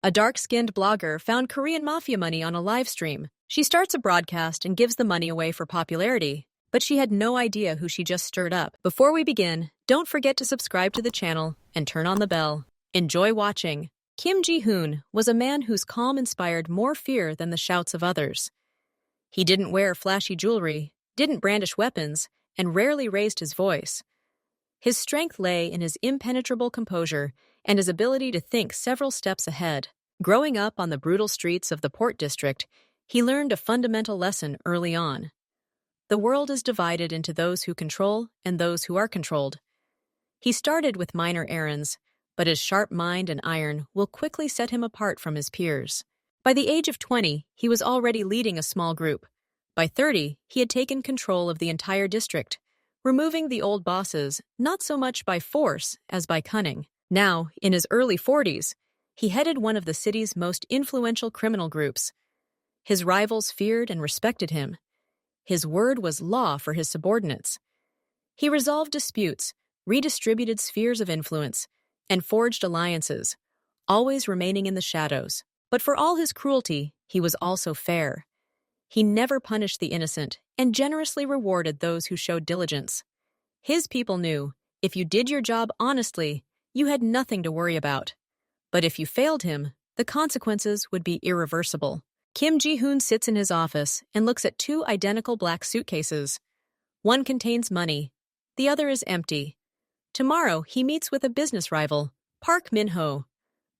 A dark-skinned blogger found Korean Mafia money on a live stream. She starts a broadcast and gives the money away for popularity, but she had no idea who she just stirred up. Before we begin, don't forget to subscribe to the channel and turn on the bell. Enjoy watching. Kim Ji-hoon was a man whose calm inspired more fear than the shouts of others. He didn't wear flashy jewelry, didn't brandish weapons, and rarely raised his voice. His strength lay in his impenetrable composure and his ability to think several steps ahead. Growing up on the brutal streets of the Port District, he learned a fundamental lesson early on. The world is divided into those who control and those who are controlled. He started with minor errands, but his sharp mind and iron will quickly set him apart from his peers. By the age of 20, he was already leading a small group. By 30, he had taken control of the entire district, removing the old bosses not so much by force as by cunning. Now, in his early 40s, he headed one of the city's most influential criminal groups. His rivals feared and respected him. His word was law for his subordinates. He resolved disputes, redistributed spheres of influence, and forged alliances, always remaining in the shadows. But for all his cruelty, he was also fair. He never punished the innocent and generously rewarded those who showed diligence. His people knew, if you did your job honestly, you had nothing to worry about. But if you failed him, the consequences would be irreversible. Kim Ji-hoon sits in his office and looks at two identical black suitcases. One contains money, the other is empty. Tomorrow, he meets with a business rival, Park Min-ho.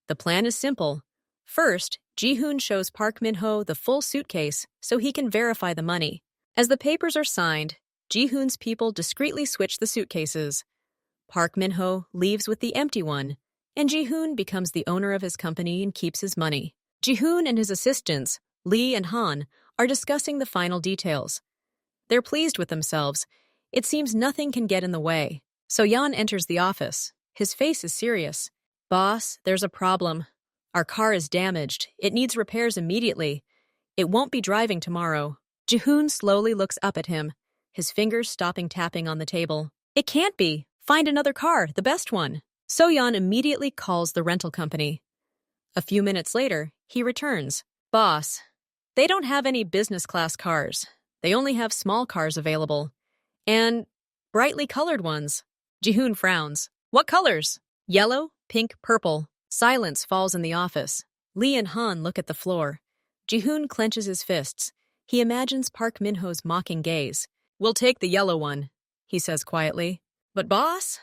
The plan is simple. First, Ji-hoon shows Park Min-ho the full suitcase so he can verify the money. As the papers are signed, Ji-hoon's people discreetly switch the suitcases. Park Min-ho leaves with the empty one, and Ji-hoon becomes the owner of his company and keeps his money. Ji-hoon and his assistants, Lee and Han, are discussing the final details. They're pleased with themselves. It seems nothing can get in the way. So-yeon enters the office. His face is serious. "Boss, there's a problem. Our car is damaged. It needs repairs immediately. It won't be driving tomorrow." Ji-hoon slowly looks up at him, his fingers stopping tapping on the table. "It can't be. Find another car, the best one." So-yeon immediately calls the rental company. A few minutes later, he returns. "Boss, they don't have any business class cars. They only have small cars available. And brightly colored ones." Ji-hoon frowns. "What colors?" "Yellow, pink, purple." Silence falls in the office. Lee and Han look at the floor. Ji-hoon clenches his fists. He imagines Park Min-ho's mocking gaze. "We'll take the yellow one," he says quietly. "But boss?"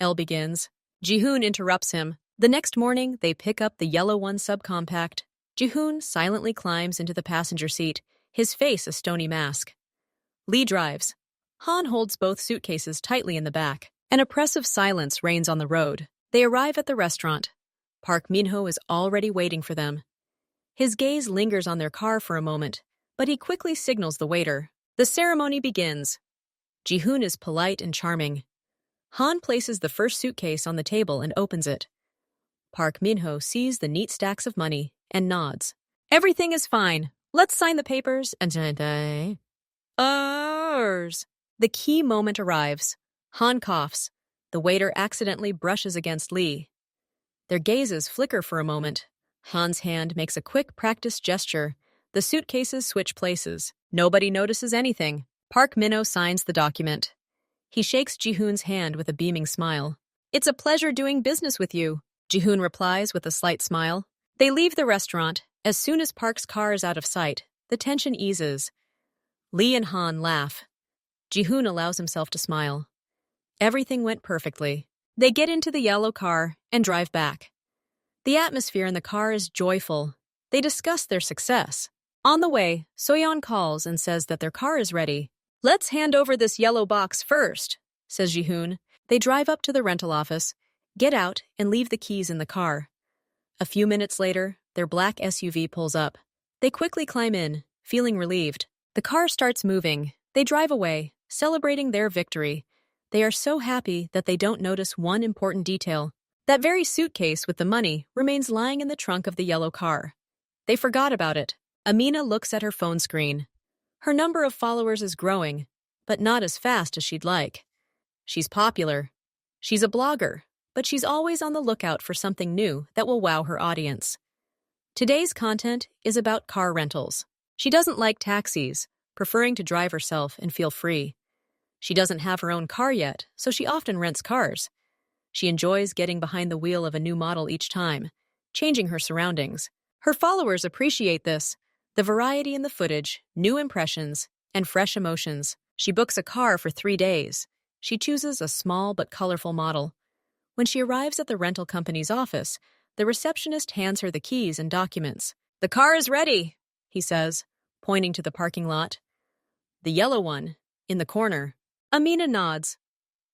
L begins. Ji-hoon interrupts him. The next morning, they pick up the yellow one subcompact. Ji-hoon silently climbs into the passenger seat, his face a stony mask. Lee drives. Han holds both suitcases tightly in the back. An oppressive silence reigns on the road. They arrive at the restaurant. Park Min-ho is already waiting for them. His gaze lingers on their car for a moment, but he quickly signals the waiter. The ceremony begins. Ji-hoon is polite and charming. Han places the first suitcase on the table and opens it. Park Min-ho sees the neat stacks of money and nods. "Everything is fine. Let's sign the papers and ours." The key moment arrives. Han coughs. The waiter accidentally brushes against Lee. Their gazes flicker for a moment. Han's hand makes a quick practice gesture. The suitcases switch places. Nobody notices anything. Park Min-ho signs the document. He shakes Ji-hoon's hand with a beaming smile. "It's a pleasure doing business with you," Ji-hoon replies with a slight smile. They leave the restaurant. As soon as Park's car is out of sight, the tension eases. Lee and Han laugh. Ji-hoon allows himself to smile. Everything went perfectly. They get into the yellow car and drive back. The atmosphere in the car is joyful. They discuss their success. On the way, So-yeon calls and says that their car is ready. "Let's hand over this yellow box first," says Ji-hoon. They drive up to the rental office, get out, and leave the keys in the car. A few minutes later, their black SUV pulls up. They quickly climb in, feeling relieved. The car starts moving. They drive away, celebrating their victory. They are so happy that they don't notice one important detail. That very suitcase with the money remains lying in the trunk of the yellow car. They forgot about it. Amina looks at her phone screen. Her number of followers is growing, but not as fast as she'd like. She's popular. She's a blogger, but she's always on the lookout for something new that will wow her audience. Today's content is about car rentals. She doesn't like taxis, preferring to drive herself and feel free. She doesn't have her own car yet, so she often rents cars. She enjoys getting behind the wheel of a new model each time, changing her surroundings. Her followers appreciate this, the variety in the footage, new impressions, and fresh emotions. She books a car for 3 days. She chooses a small but colorful model. When she arrives at the rental company's office, the receptionist hands her the keys and documents. "The car is ready," he says, pointing to the parking lot. "The yellow one, in the corner." Amina nods.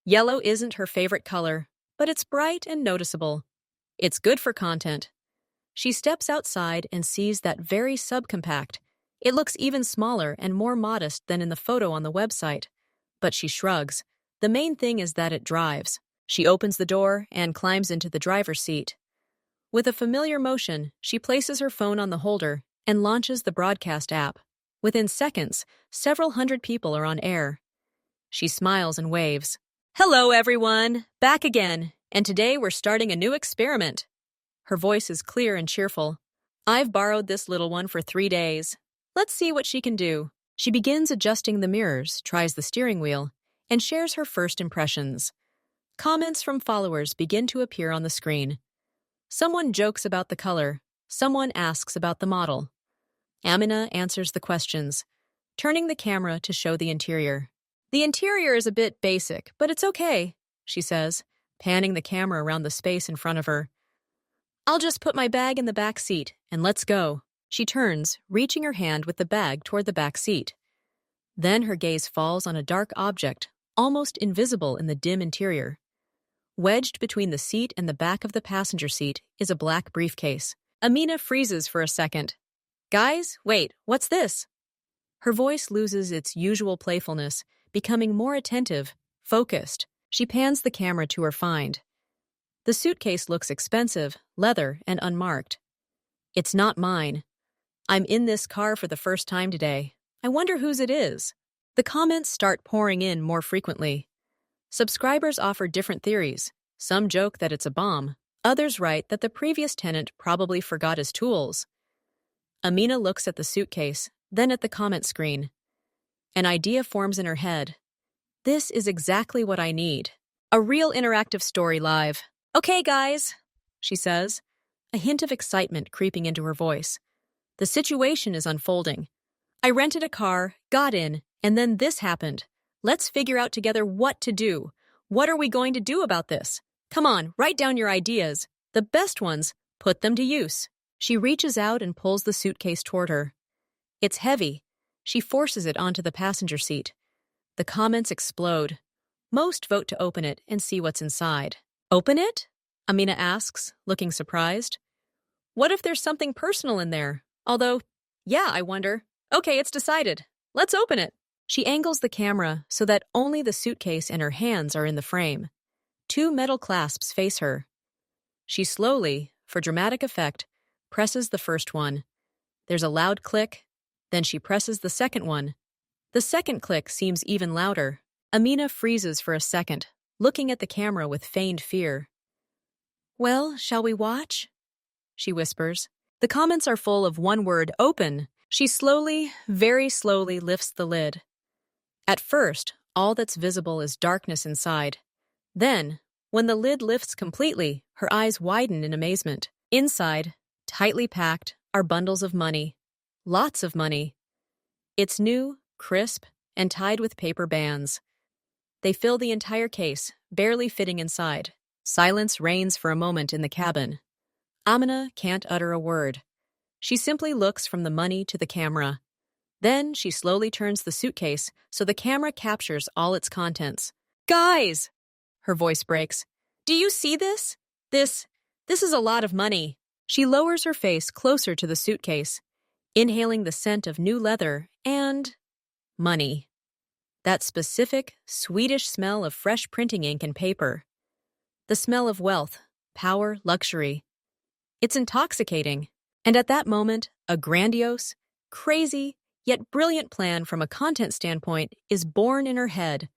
Yellow isn't her favorite color, but it's bright and noticeable. It's good for content. She steps outside and sees that very subcompact. It looks even smaller and more modest than in the photo on the website. But she shrugs. The main thing is that it drives. She opens the door and climbs into the driver's seat. With a familiar motion, she places her phone on the holder and launches the broadcast app. Within seconds, several hundred people are on air. She smiles and waves. "Hello, everyone! Back again, and today we're starting a new experiment." Her voice is clear and cheerful. "I've borrowed this little one for 3 days. Let's see what she can do." She begins adjusting the mirrors, tries the steering wheel, and shares her first impressions. Comments from followers begin to appear on the screen. Someone jokes about the color. Someone asks about the model. Amina answers the questions, turning the camera to show the interior. "The interior is a bit basic, but it's okay," she says, panning the camera around the space in front of her. "I'll just put my bag in the back seat, and let's go." She turns, reaching her hand with the bag toward the back seat. Then her gaze falls on a dark object, almost invisible in the dim interior. Wedged between the seat and the back of the passenger seat is a black briefcase. Amina freezes for a second. "Guys, wait, what's this?" Her voice loses its usual playfulness, becoming more attentive, focused. She pans the camera to her find. The suitcase looks expensive, leather, and unmarked. "It's not mine. I'm in this car for the first time today. I wonder whose it is." The comments start pouring in more frequently. Subscribers offer different theories. Some joke that it's a bomb. Others write that the previous tenant probably forgot his tools. Amina looks at the suitcase, then at the comment screen. An idea forms in her head. This is exactly what I need. A real interactive story live. "Okay, guys," she says, a hint of excitement creeping into her voice. "The situation is unfolding. I rented a car, got in, and then this happened. Let's figure out together what to do. What are we going to do about this? Come on, write down your ideas. The best ones, put them to use." She reaches out and pulls the suitcase toward her. It's heavy. She forces it onto the passenger seat. The comments explode. Most vote to open it and see what's inside. "Open it?" Amina asks, looking surprised. "What if there's something personal in there? Although, yeah, I wonder. Okay, it's decided. Let's open it." She angles the camera so that only the suitcase and her hands are in the frame. 2 metal clasps face her. She slowly, for dramatic effect, presses the first one. There's a loud click, then she presses the second one. The second click seems even louder. Amina freezes for a second, looking at the camera with feigned fear. "Well, shall we watch?" she whispers. The comments are full of one word, "open." She slowly, very slowly lifts the lid. At first, all that's visible is darkness inside. Then, when the lid lifts completely, her eyes widen in amazement. Inside, tightly packed, are bundles of money. Lots of money. It's new, crisp, and tied with paper bands. They fill the entire case, barely fitting inside. Silence reigns for a moment in the cabin. Amina can't utter a word. She simply looks from the money to the camera. Then she slowly turns the suitcase so the camera captures all its contents. "Guys!" Her voice breaks. "Do you see this? This is a lot of money." She lowers her face closer to the suitcase, inhaling the scent of new leather and money. That specific, Swedish smell of fresh printing ink and paper. The smell of wealth, power, luxury. It's intoxicating. And at that moment, a grandiose, crazy, yet brilliant plan from a content standpoint is born in her head.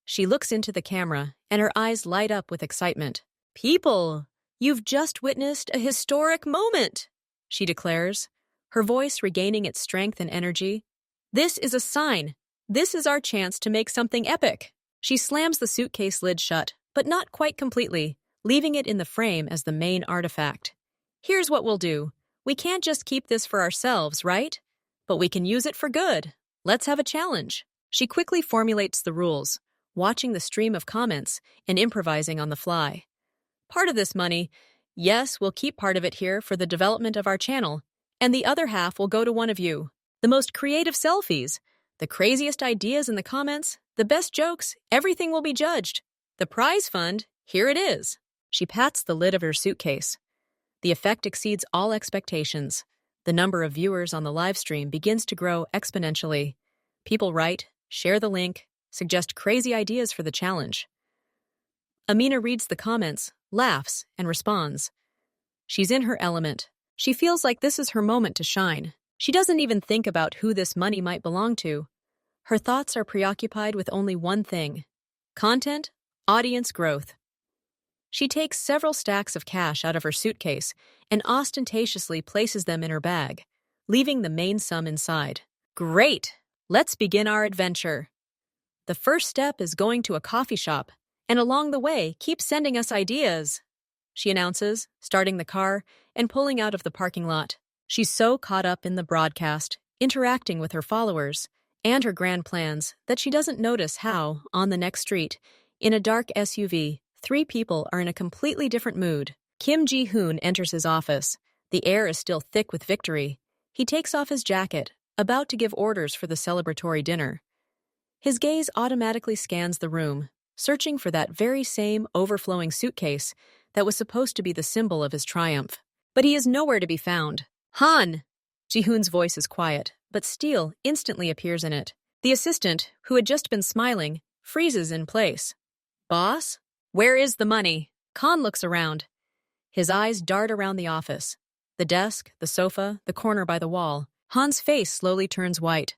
She looks into the camera, and her eyes light up with excitement. "People, you've just witnessed a historic moment!" she declares, her voice regaining its strength and energy. This is a sign. This is our chance to make something epic. She slams the suitcase lid shut, but not quite completely, leaving it in the frame as the main artifact. Here's what we'll do. We can't just keep this for ourselves, right? But we can use it for good. Let's have a challenge. She quickly formulates the rules, watching the stream of comments and improvising on the fly. Part of this money, yes, we'll keep part of it here for the development of our channel, and the other half will go to one of you. The most creative selfies, the craziest ideas in the comments, the best jokes, everything will be judged. The prize fund, here it is. She pats the lid of her suitcase. The effect exceeds all expectations. The number of viewers on the live stream begins to grow exponentially. People write, share the link, suggest crazy ideas for the challenge. Amina reads the comments, laughs, and responds. She's in her element. She feels like this is her moment to shine. She doesn't even think about who this money might belong to. Her thoughts are preoccupied with only one thing: content, audience growth. She takes several stacks of cash out of her suitcase and ostentatiously places them in her bag, leaving the main sum inside. Great! Let's begin our adventure. The first step is going to a coffee shop, and along the way, keep sending us ideas, she announces, starting the car and pulling out of the parking lot. She's so caught up in the broadcast, interacting with her followers, and her grand plans that she doesn't notice how, on the next street, in a dark SUV, 3 people are in a completely different mood. Kim Ji-hoon enters his office. The air is still thick with victory. He takes off his jacket, about to give orders for the celebratory dinner. His gaze automatically scans the room, searching for that very same overflowing suitcase that was supposed to be the symbol of his triumph. But he is nowhere to be found. Han! Ji-hoon's voice is quiet, but steel instantly appears in it. The assistant, who had just been smiling, freezes in place. Boss? Where is the money? Khan looks around. His eyes dart around the office. The desk, the sofa, the corner by the wall. Han's face slowly turns white.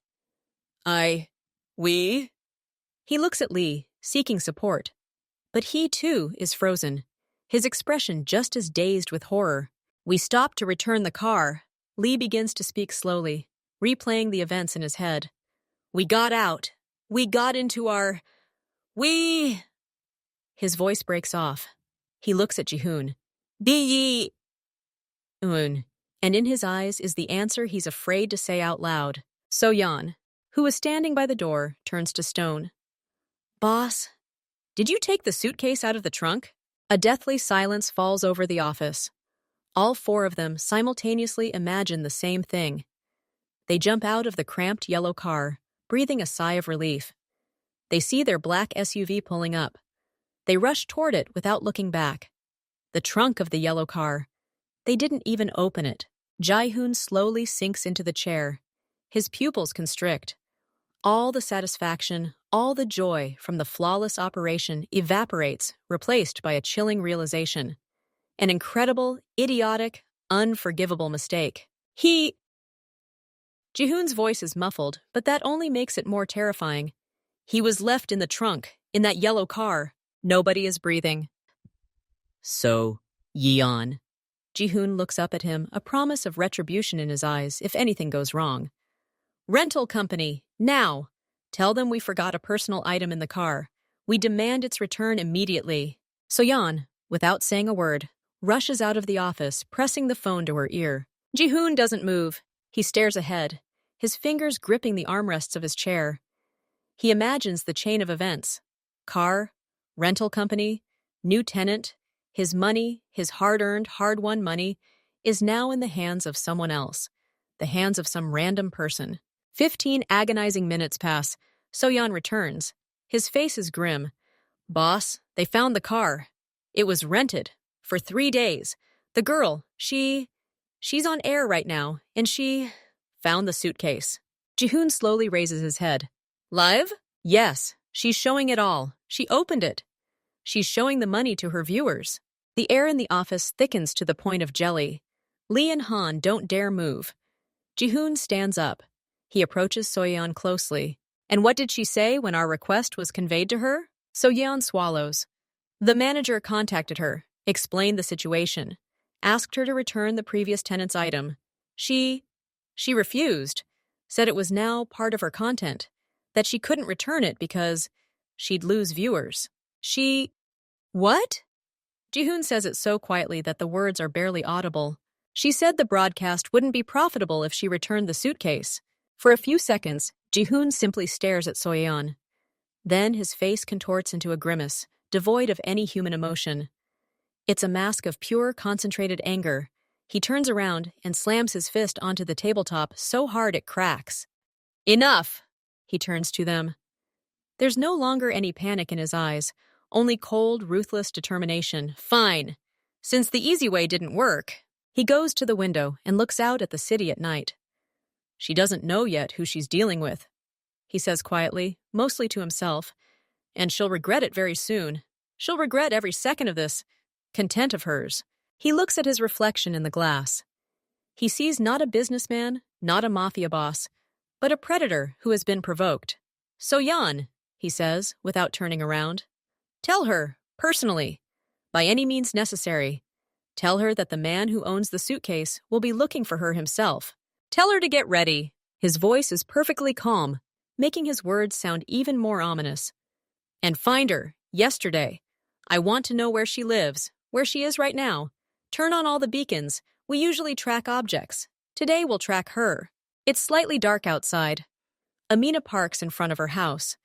We? He looks at Lee, seeking support. But he, too, is frozen, his expression just as dazed with horror. We stop to return the car. Lee begins to speak slowly, replaying the events in his head. We got out. We got into our... His voice breaks off. He looks at Ji-hoon. And in his eyes is the answer he's afraid to say out loud. So-yeon, who is standing by the door, turns to Stone. Boss, did you take the suitcase out of the trunk? A deathly silence falls over the office. All 4 of them simultaneously imagine the same thing. They jump out of the cramped yellow car, breathing a sigh of relief. They see their black SUV pulling up. They rush toward it without looking back. The trunk of the yellow car. They didn't even open it. Ji-hoon slowly sinks into the chair. His pupils constrict. All the satisfaction, all the joy from the flawless operation evaporates, replaced by a chilling realization. An incredible, idiotic, unforgivable mistake. Ji-hoon's voice is muffled, but that only makes it more terrifying. He was left in the trunk, in that yellow car. Nobody is breathing. So-yeon. Ji-hoon looks up at him, a promise of retribution in his eyes if anything goes wrong. Rental company, now! Tell them we forgot a personal item in the car. We demand its return immediately. So-yeon, without saying a word, rushes out of the office, pressing the phone to her ear. Ji-hoon doesn't move. He stares ahead, his fingers gripping the armrests of his chair. He imagines the chain of events. Car, rental company, new tenant. His money, his hard-earned, hard-won money, is now in the hands of someone else, the hands of some random person. 15 agonizing minutes pass. So-yeon returns. His face is grim. Boss, they found the car. It was rented. For 3 days. The girl, she's on air right now, and she found the suitcase. Ji-hoon slowly raises his head. Live? Yes, she's showing it all. She opened it. She's showing the money to her viewers. The air in the office thickens to the point of jelly. Lee and Han don't dare move. Ji-hoon stands up. He approaches So-yeon closely. And what did she say when our request was conveyed to her? So-yeon swallows. The manager contacted her, explained the situation. asked her to return the previous tenant's item. She refused, said it was now part of her content, that she couldn't return it because she'd lose viewers. What? Jihoon says it so quietly that the words are barely audible. She said the broadcast wouldn't be profitable if she returned the suitcase. For a few seconds, Jihoon simply stares at Soyeon. Then his face contorts into a grimace, devoid of any human emotion. It's a mask of pure, concentrated anger. He turns around and slams his fist onto the tabletop so hard it cracks. Enough! He turns to them. There's no longer any panic in his eyes, only cold, ruthless determination. Fine. Since the easy way didn't work, he goes to the window and looks out at the city at night. She doesn't know yet who she's dealing with, he says quietly, mostly to himself, and she'll regret it very soon. She'll regret every second of this content of hers. He looks at his reflection in the glass. He sees not a businessman, not a mafia boss, but a predator who has been provoked. "Soyeon," he says, without turning around. "Tell her, personally, by any means necessary. Tell her that the man who owns the suitcase will be looking for her himself. Tell her to get ready." His voice is perfectly calm, making his words sound even more ominous. "And find her, yesterday. I want to know where she lives, where she is right now. Turn on all the beacons. We usually track objects. Today we'll track her." It's slightly dark outside. Amina parks in front of her house.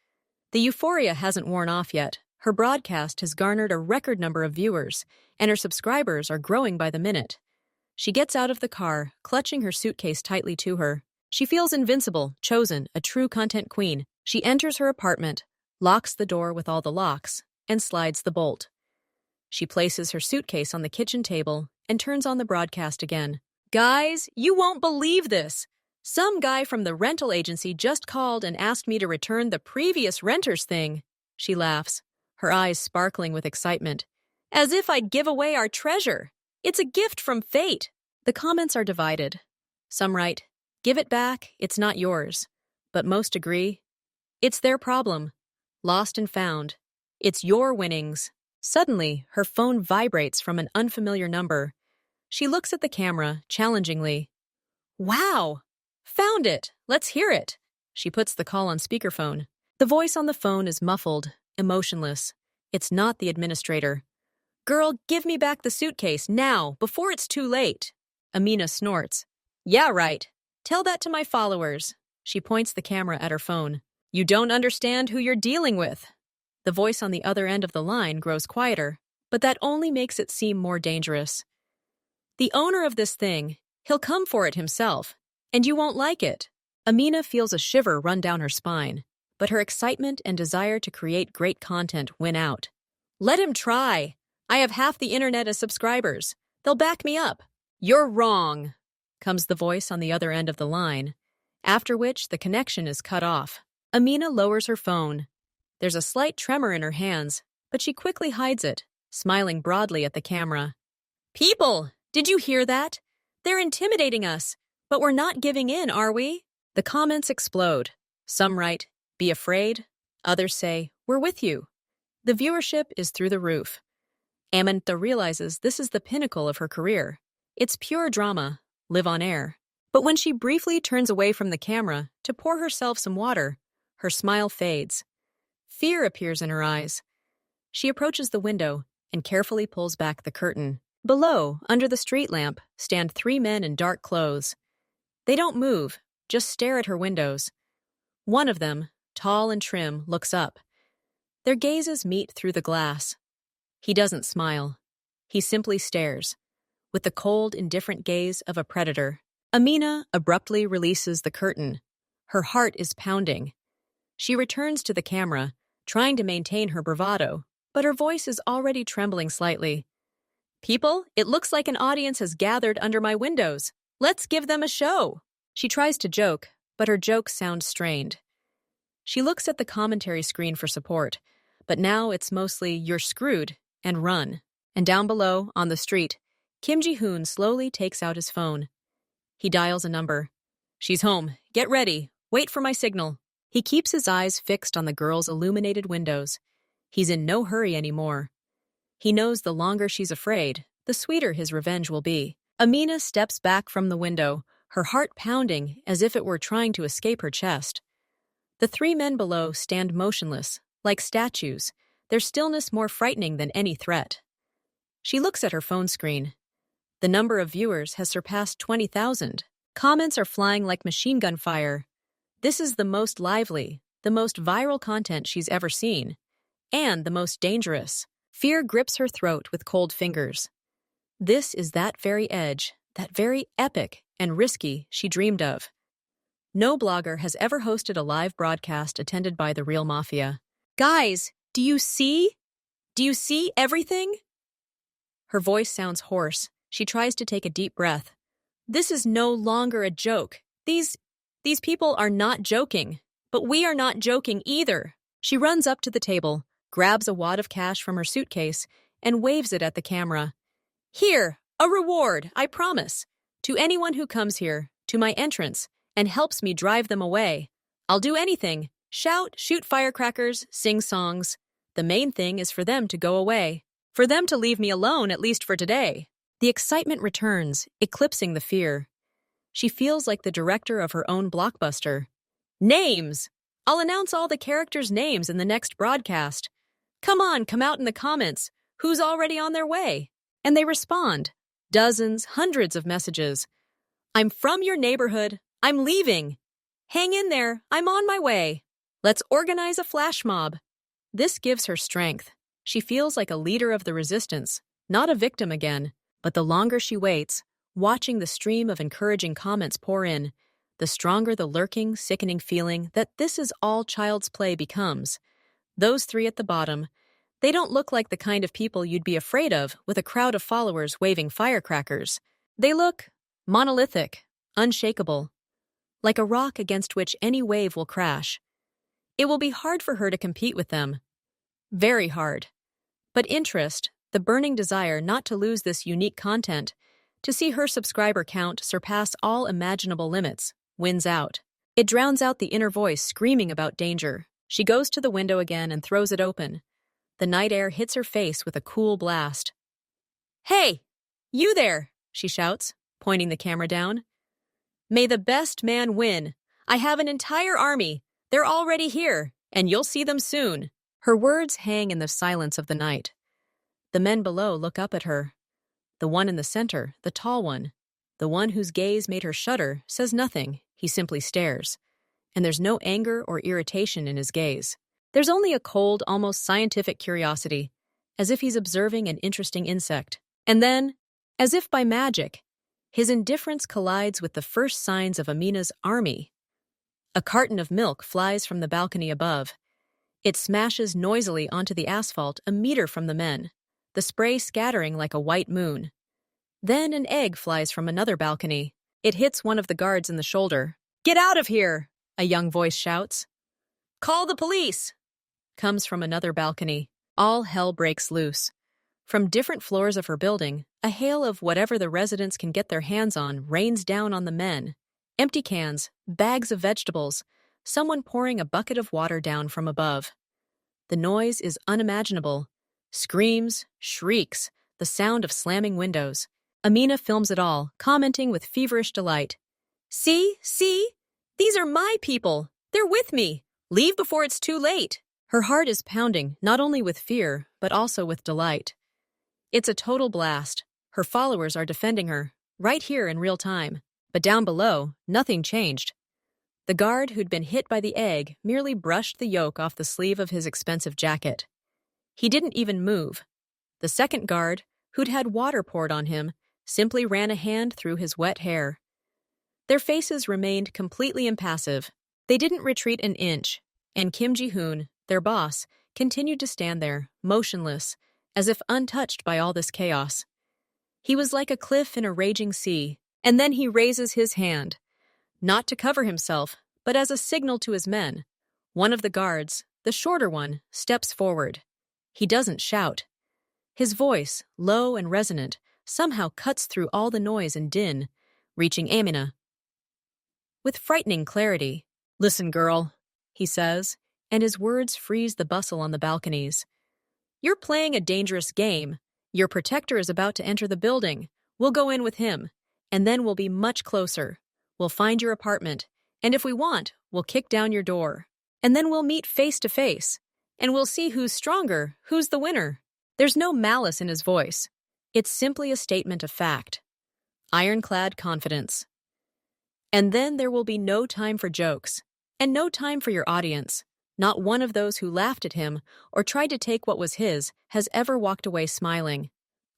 The euphoria hasn't worn off yet. Her broadcast has garnered a record number of viewers, and her subscribers are growing by the minute. She gets out of the car, clutching her suitcase tightly to her. She feels invincible, chosen, a true content queen. She enters her apartment, locks the door with all the locks, and slides the bolt. She places her suitcase on the kitchen table and turns on the broadcast again. "Guys, you won't believe this! Some guy from the rental agency just called and asked me to return the previous renter's thing." She laughs, her eyes sparkling with excitement. "As if I'd give away our treasure! It's a gift from fate!" The comments are divided. Some write, "Give it back, it's not yours." But most agree, "It's their problem. Lost and found. It's your winnings." Suddenly, her phone vibrates from an unfamiliar number. She looks at the camera, challengingly. "Wow! Found it! Let's hear it!" She puts the call on speakerphone. The voice on the phone is muffled, emotionless. It's not the administrator. "Girl, give me back the suitcase, now, before it's too late." Amina snorts. "Yeah, right. Tell that to my followers." She points the camera at her phone. "You don't understand who you're dealing with." The voice on the other end of the line grows quieter, but that only makes it seem more dangerous. "The owner of this thing, he'll come for it himself, and you won't like it." Amina feels a shiver run down her spine, but her excitement and desire to create great content win out. "Let him try. I have half the internet as subscribers. They'll back me up." "You're wrong," comes the voice on the other end of the line, after which the connection is cut off. Amina lowers her phone. There's a slight tremor in her hands, but she quickly hides it, smiling broadly at the camera. "People, did you hear that? They're intimidating us, but we're not giving in, are we?" The comments explode. Some write, "Be afraid." Others say, "We're with you." The viewership is through the roof. Amantha realizes this is the pinnacle of her career. It's pure drama, live on air. But when she briefly turns away from the camera to pour herself some water, her smile fades. Fear appears in her eyes. She approaches the window and carefully pulls back the curtain. Below, under the street lamp, stand 3 men in dark clothes. They don't move, just stare at her windows. One of them, tall and trim, looks up. Their gazes meet through the glass. He doesn't smile. He simply stares, with the cold, indifferent gaze of a predator. Amina abruptly releases the curtain. Her heart is pounding. She returns to the camera, trying to maintain her bravado, but her voice is already trembling slightly. "People, it looks like an audience has gathered under my windows. Let's give them a show." She tries to joke, but her jokes sound strained. She looks at the commentary screen for support, but now it's mostly "you're screwed" and "run." And down below, on the street, Kim Ji-hoon slowly takes out his phone. He dials a number. "She's home. Get ready. Wait for my signal." He keeps his eyes fixed on the girl's illuminated windows. He's in no hurry anymore. He knows the longer she's afraid, the sweeter his revenge will be. Amina steps back from the window, her heart pounding as if it were trying to escape her chest. The three men below stand motionless, like statues, their stillness more frightening than any threat. She looks at her phone screen. The number of viewers has surpassed 20,000. Comments are flying like machine gun fire. This is the most lively, the most viral content she's ever seen, and the most dangerous. Fear grips her throat with cold fingers. This is that very edge, that very epic and risky she dreamed of. No blogger has ever hosted a live broadcast attended by the real Mafia. Guys, do you see? Do you see everything? Her voice sounds hoarse. She tries to take a deep breath. This is no longer a joke. These people are not joking, but we are not joking either. She runs up to the table, grabs a wad of cash from her suitcase, and waves it at the camera. Here, a reward, I promise. To anyone who comes here, to my entrance, and helps me drive them away. I'll do anything. Shout, shoot firecrackers, sing songs. The main thing is for them to go away. For them to leave me alone, at least for today. The excitement returns, eclipsing the fear. She feels like the director of her own blockbuster. Names! I'll announce all the characters' names in the next broadcast. Come on, come out in the comments. Who's already on their way? And they respond. Dozens, hundreds of messages. I'm from your neighborhood. I'm leaving. Hang in there. I'm on my way. Let's organize a flash mob. This gives her strength. She feels like a leader of the resistance, not a victim again. But the longer she waits, watching the stream of encouraging comments pour in, the stronger the lurking, sickening feeling that this is all child's play becomes. Those three at the bottom, they don't look like the kind of people you'd be afraid of with a crowd of followers waving firecrackers. They look monolithic, unshakable, like a rock against which any wave will crash. It will be hard for her to compete with them. Very hard. But interest, the burning desire not to lose this unique content, to see her subscriber count surpass all imaginable limits, wins out. It drowns out the inner voice screaming about danger. She goes to the window again and throws it open. The night air hits her face with a cool blast. Hey, you there, she shouts, pointing the camera down. May the best man win. I have an entire army. They're already here, and you'll see them soon. Her words hang in the silence of the night. The men below look up at her. The one in the center, the tall one, the one whose gaze made her shudder, says nothing. He simply stares. And there's no anger or irritation in his gaze. There's only a cold, almost scientific curiosity, as if he's observing an interesting insect. And then, as if by magic, his indifference collides with the first signs of Amina's army. A carton of milk flies from the balcony above. It smashes noisily onto the asphalt a meter from the men, the spray scattering like a white moon. Then an egg flies from another balcony. It hits one of the guards in the shoulder. Get out of here! A young voice shouts. Call the police! Comes from another balcony. All hell breaks loose. From different floors of her building, a hail of whatever the residents can get their hands on rains down on the men. Empty cans, bags of vegetables, someone pouring a bucket of water down from above. The noise is unimaginable. Screams, shrieks, the sound of slamming windows. Amina films it all, commenting with feverish delight. See? These are my people. They're with me. Leave before it's too late. Her heart is pounding, not only with fear, but also with delight. It's a total blast. Her followers are defending her, right here in real time. But down below, nothing changed. The guard who'd been hit by the egg merely brushed the yolk off the sleeve of his expensive jacket. He didn't even move. The second guard, who'd had water poured on him, simply ran a hand through his wet hair. Their faces remained completely impassive. They didn't retreat an inch, and Kim Ji-hoon, their boss, continued to stand there, motionless, as if untouched by all this chaos. He was like a cliff in a raging sea, and then he raises his hand, not to cover himself, but as a signal to his men. One of the guards, the shorter one, steps forward. He doesn't shout. His voice, low and resonant, somehow cuts through all the noise and din, reaching Amina. With frightening clarity, "Listen, girl," he says, and his words freeze the bustle on the balconies. "You're playing a dangerous game, Your protector is about to enter the building. We'll go in with him, and then we'll be much closer. We'll find your apartment, and if we want, we'll kick down your door. And then we'll meet face to face, and we'll see who's stronger, who's the winner. There's no malice in his voice. It's simply a statement of fact. Ironclad confidence. And then there will be no time for jokes, and no time for your audience. Not one of those who laughed at him or tried to take what was his has ever walked away smiling.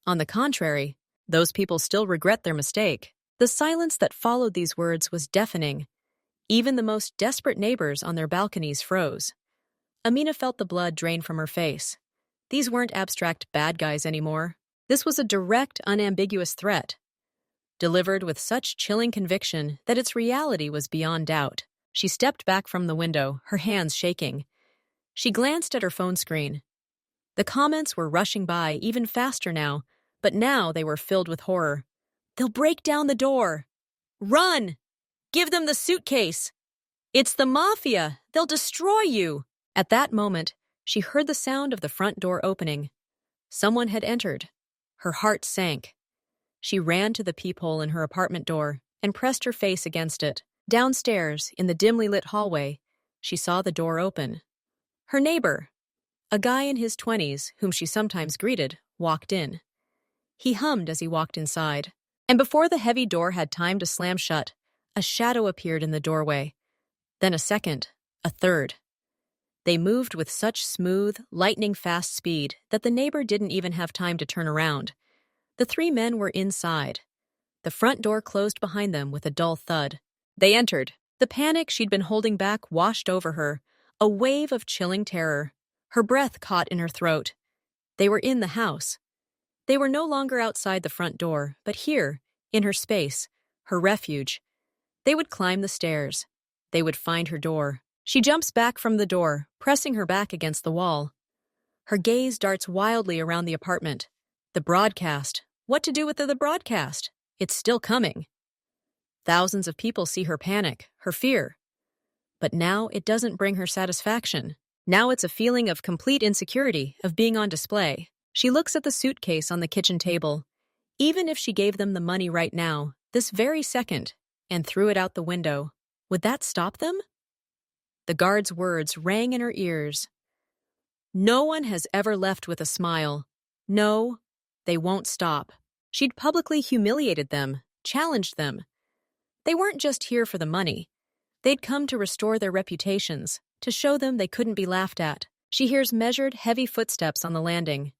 On the contrary, those people still regret their mistake. The silence that followed these words was deafening. Even the most desperate neighbors on their balconies froze. Amina felt the blood drain from her face. These weren't abstract bad guys anymore. This was a direct, unambiguous threat, delivered with such chilling conviction that its reality was beyond doubt. She stepped back from the window, her hands shaking. She glanced at her phone screen. The comments were rushing by even faster now, but now they were filled with horror. They'll break down the door. Run! Give them the suitcase! It's the Mafia! They'll destroy you! At that moment, she heard the sound of the front door opening. Someone had entered. Her heart sank. She ran to the peephole in her apartment door and pressed her face against it. Downstairs, in the dimly lit hallway, she saw the door open. Her neighbor, a guy in his 20s whom she sometimes greeted, walked in. He hummed as he walked inside, and before the heavy door had time to slam shut, a shadow appeared in the doorway. Then a second, a third. They moved with such smooth, lightning-fast speed that the neighbor didn't even have time to turn around. The three men were inside. The front door closed behind them with a dull thud. They entered. The panic she'd been holding back washed over her, a wave of chilling terror. Her breath caught in her throat. They were in the house. They were no longer outside the front door, but here, in her space, her refuge. They would climb the stairs. They would find her door. She jumps back from the door, pressing her back against the wall. Her gaze darts wildly around the apartment. The broadcast. What to do with the broadcast? It's still coming. Thousands of people see her panic, her fear. But now it doesn't bring her satisfaction. Now it's a feeling of complete insecurity, of being on display. She looks at the suitcase on the kitchen table. Even if she gave them the money right now, this very second, and threw it out the window, would that stop them? The guard's words rang in her ears. No one has ever left with a smile. No, they won't stop. She'd publicly humiliated them, challenged them. They weren't just here for the money. They'd come to restore their reputations, to show them they couldn't be laughed at. She hears measured, heavy footsteps on the landing.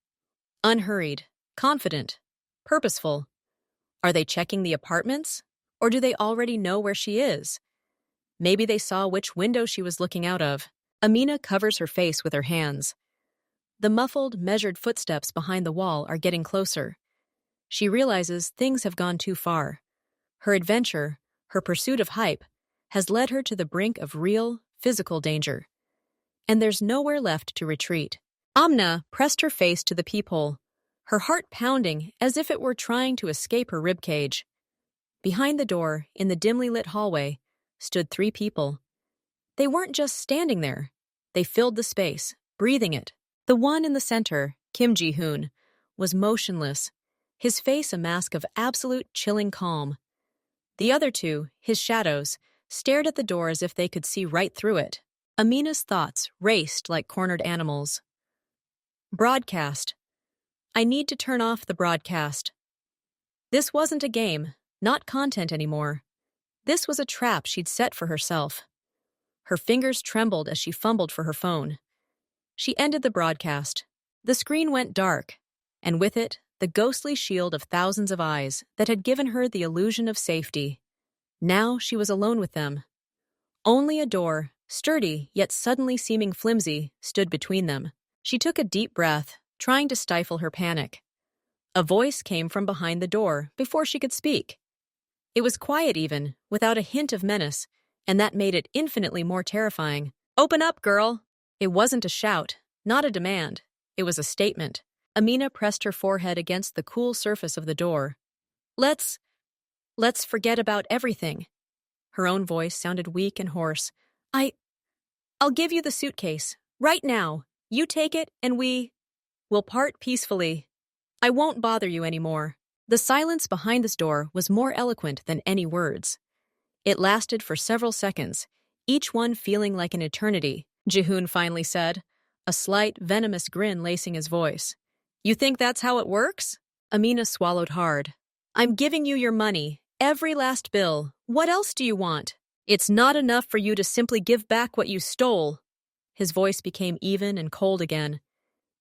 Unhurried, confident, purposeful. Are they checking the apartments? Or do they already know where she is? Maybe they saw which window she was looking out of. Amina covers her face with her hands. The muffled, measured footsteps behind the wall are getting closer. She realizes things have gone too far. Her adventure, her pursuit of hype, has led her to the brink of real, physical danger. And there's nowhere left to retreat. Amna pressed her face to the peephole, her heart pounding as if it were trying to escape her ribcage. Behind the door, in the dimly lit hallway, stood three people. They weren't just standing there. They filled the space, breathing it. The one in the center, Kim Ji-hoon, was motionless, his face a mask of absolute chilling calm. The other two, his shadows, stared at the door as if they could see right through it. Amina's thoughts raced like cornered animals. Broadcast. I need to turn off the broadcast. This wasn't a game, not content anymore. This was a trap she'd set for herself. Her fingers trembled as she fumbled for her phone. She ended the broadcast. The screen went dark, and with it, the ghostly shield of thousands of eyes that had given her the illusion of safety. Now she was alone with them. Only a door, sturdy yet suddenly seeming flimsy, stood between them. She took a deep breath, trying to stifle her panic. A voice came from behind the door before she could speak. It was quiet even, without a hint of menace, and that made it infinitely more terrifying. "Open up, girl!" It wasn't a shout, not a demand. It was a statement. Amina pressed her forehead against the cool surface of the door. Let's forget about everything." Her own voice sounded weak and hoarse. I'll give you the suitcase, right now. You take it and we'll part peacefully. I won't bother you anymore." The silence behind this door was more eloquent than any words. It lasted for several seconds, each one feeling like an eternity. Jihoon finally said, a slight, venomous grin lacing his voice. "You think that's how it works?" Amina swallowed hard. "I'm giving you your money, every last bill. What else do you want? It's not enough for you to simply give back what you stole." His voice became even and cold again.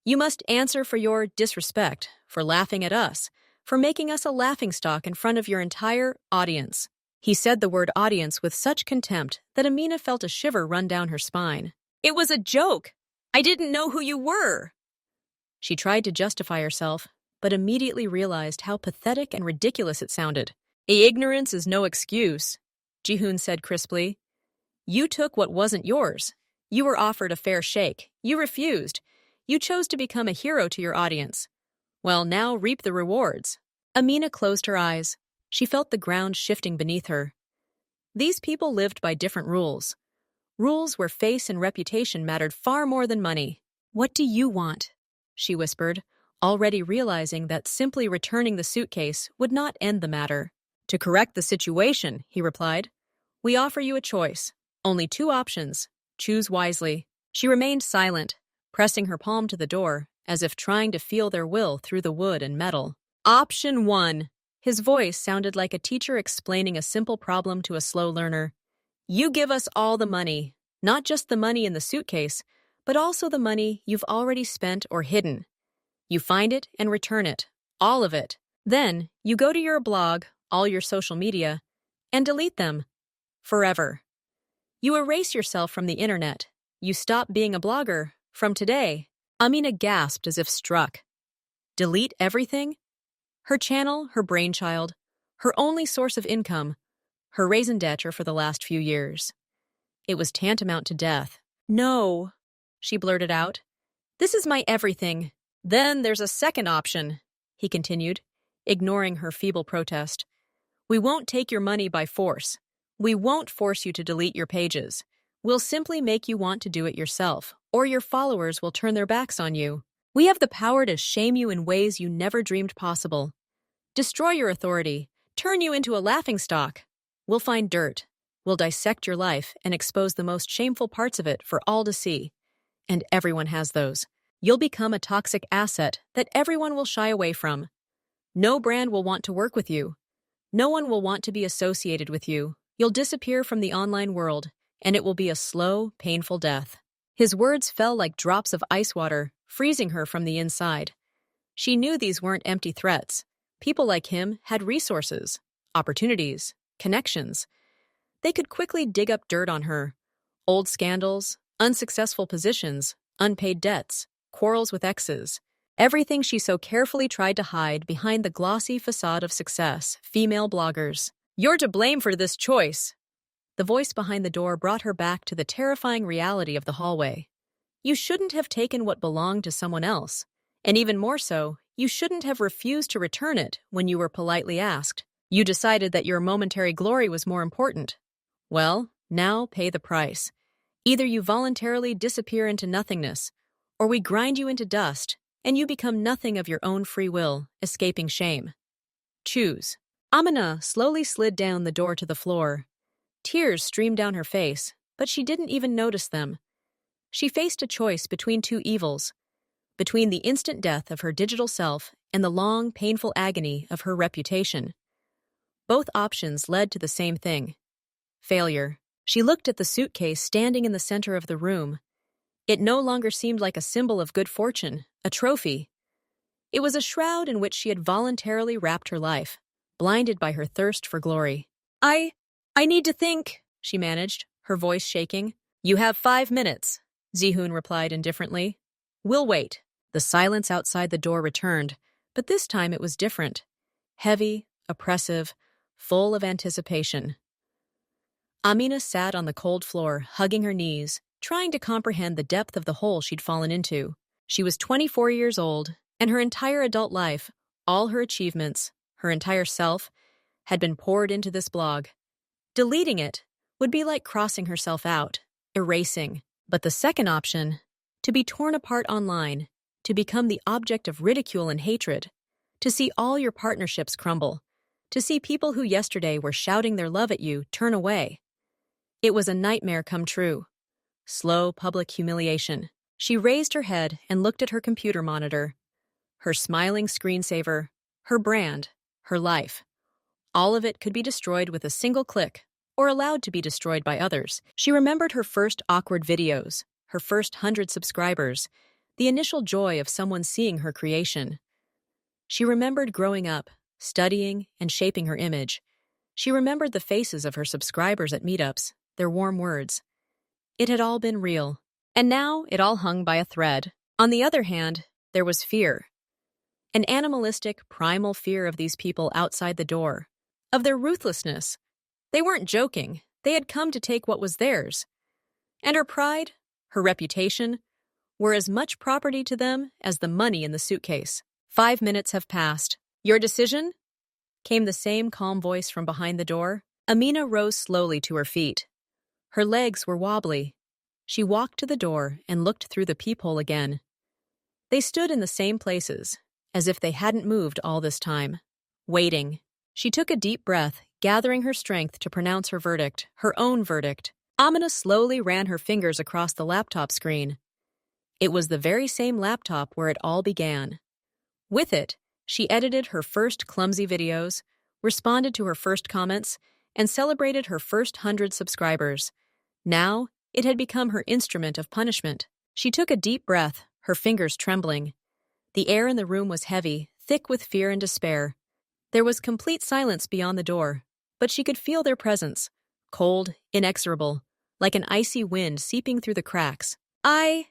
"You must answer for your disrespect, for laughing at us, for making us a laughingstock in front of your entire audience." He said the word audience with such contempt that Amina felt a shiver run down her spine. "It was a joke. I didn't know who you were." She tried to justify herself, but immediately realized how pathetic and ridiculous it sounded. "Ignorance is no excuse," Jihoon said crisply. "You took what wasn't yours. You were offered a fair shake. You refused. You chose to become a hero to your audience. Well, now reap the rewards." Amina closed her eyes. She felt the ground shifting beneath her. These people lived by different rules. Rules where face and reputation mattered far more than money. "What do you want?" she whispered, already realizing that simply returning the suitcase would not end the matter. "To correct the situation," he replied. "We offer you a choice. Only 2 options. Choose wisely." She remained silent, pressing her palm to the door, as if trying to feel their will through the wood and metal. "Option 1. His voice sounded like a teacher explaining a simple problem to a slow learner. "You give us all the money, not just the money in the suitcase, but also the money you've already spent or hidden. You find it and return it, all of it. Then you go to your blog, all your social media, and delete them. Forever. You erase yourself from the internet. You stop being a blogger from today." Amina gasped as if struck. Delete everything? Her channel, her brainchild, her only source of income, her raison d'etre for the last few years. It was tantamount to death. "No," she blurted out. "This is my everything." "Then there's a second option," he continued, ignoring her feeble protest. "We won't take your money by force. We won't force you to delete your pages. We'll simply make you want to do it yourself, or your followers will turn their backs on you. We have the power to shame you in ways you never dreamed possible. Destroy your authority, turn you into a laughingstock. We'll find dirt. We'll dissect your life and expose the most shameful parts of it for all to see. And everyone has those. You'll become a toxic asset that everyone will shy away from. No brand will want to work with you. No one will want to be associated with you. You'll disappear from the online world, and it will be a slow, painful death." His words fell like drops of ice water, freezing her from the inside. She knew these weren't empty threats. People like him had resources, opportunities, connections. They could quickly dig up dirt on her. Old scandals, unsuccessful positions, unpaid debts, quarrels with exes. Everything she so carefully tried to hide behind the glossy facade of success, female bloggers. "You're to blame for this choice." The voice behind the door brought her back to the terrifying reality of the hallway. You shouldn't have taken what belonged to someone else. And even more so, you shouldn't have refused to return it when you were politely asked. You decided that your momentary glory was more important. Well, now pay the price. Either you voluntarily disappear into nothingness, or we grind you into dust, and you become nothing of your own free will, escaping shame. Choose. Amina slowly slid down the door to the floor. Tears streamed down her face, but she didn't even notice them. She faced a choice between 2 evils, between the instant death of her digital self and the long, painful agony of her reputation. Both options led to the same thing: failure. She looked at the suitcase standing in the center of the room. It no longer seemed like a symbol of good fortune, a trophy. It was a shroud in which she had voluntarily wrapped her life, blinded by her thirst for glory. I need to think," she managed, her voice shaking. "You have 5 minutes," Zihoon replied indifferently. "We'll wait." The silence outside the door returned, but this time it was different. Heavy, oppressive, full of anticipation. Amina sat on the cold floor, hugging her knees, trying to comprehend the depth of the hole she'd fallen into. She was 24 years old, and her entire adult life, all her achievements, her entire self, had been poured into this blog. Deleting it would be like crossing herself out, erasing. But the second option, to be torn apart online, to become the object of ridicule and hatred, to see all your partnerships crumble, to see people who yesterday were shouting their love at you turn away. It was a nightmare come true. Slow public humiliation. She raised her head and looked at her computer monitor. Her smiling screensaver, her brand, her life. All of it could be destroyed with a single click, or allowed to be destroyed by others. She remembered her first awkward videos, her first 100 subscribers, the initial joy of someone seeing her creation. She remembered growing up, studying, and shaping her image. She remembered the faces of her subscribers at meetups, their warm words. It had all been real, and now it all hung by a thread. On the other hand, there was fear. An animalistic, primal fear of these people outside the door, of their ruthlessness. They weren't joking. They had come to take what was theirs. And her pride, her reputation, were as much property to them as the money in the suitcase. 5 minutes have passed. Your decision? Came the same calm voice from behind the door. Amina rose slowly to her feet. Her legs were wobbly. She walked to the door and looked through the peephole again. They stood in the same places, as if they hadn't moved all this time, waiting. She took a deep breath, gathering her strength to pronounce her verdict, her own verdict. Amina slowly ran her fingers across the laptop screen. It was the very same laptop where it all began. With it, she edited her first clumsy videos, responded to her first comments, and celebrated her first 100 subscribers. Now, it had become her instrument of punishment. She took a deep breath, her fingers trembling. The air in the room was heavy, thick with fear and despair. There was complete silence beyond the door, but she could feel their presence, cold, inexorable, like an icy wind seeping through the cracks. I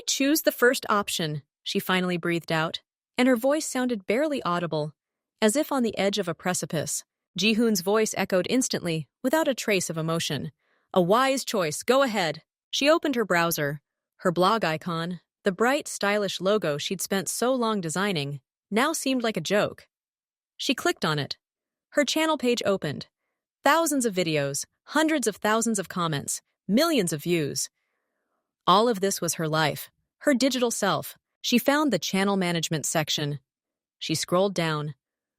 choose the first option, she finally breathed out, and her voice sounded barely audible, as if on the edge of a precipice. Jihoon's voice echoed instantly, without a trace of emotion. A wise choice, go ahead. She opened her browser. Her blog icon, the bright, stylish logo she'd spent so long designing, now seemed like a joke. She clicked on it. Her channel page opened. Thousands of videos, hundreds of thousands of comments, millions of views. All of this was her life, her digital self. She found the channel management section. She scrolled down.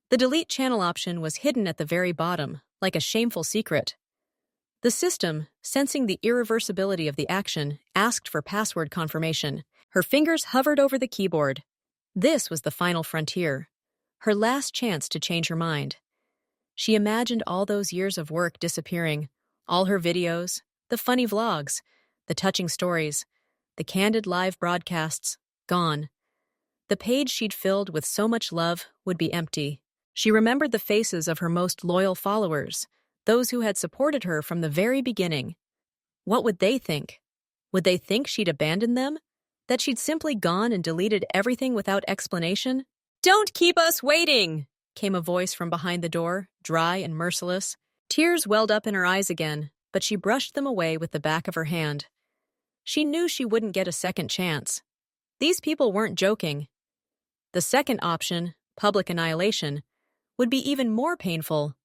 The delete channel option was hidden at the very bottom, like a shameful secret. The system, sensing the irreversibility of the action, asked for password confirmation. Her fingers hovered over the keyboard. This was the final frontier, her last chance to change her mind. She imagined all those years of work disappearing, all her videos, the funny vlogs, the touching stories, the candid live broadcasts, gone. The page she'd filled with so much love would be empty. She remembered the faces of her most loyal followers, those who had supported her from the very beginning. What would they think? Would they think she'd abandoned them? That she'd simply gone and deleted everything without explanation? "Don't keep us waiting!" came a voice from behind the door, dry and merciless. Tears welled up in her eyes again, but she brushed them away with the back of her hand. She knew she wouldn't get a second chance. These people weren't joking. The second option, public annihilation, would be even more painful.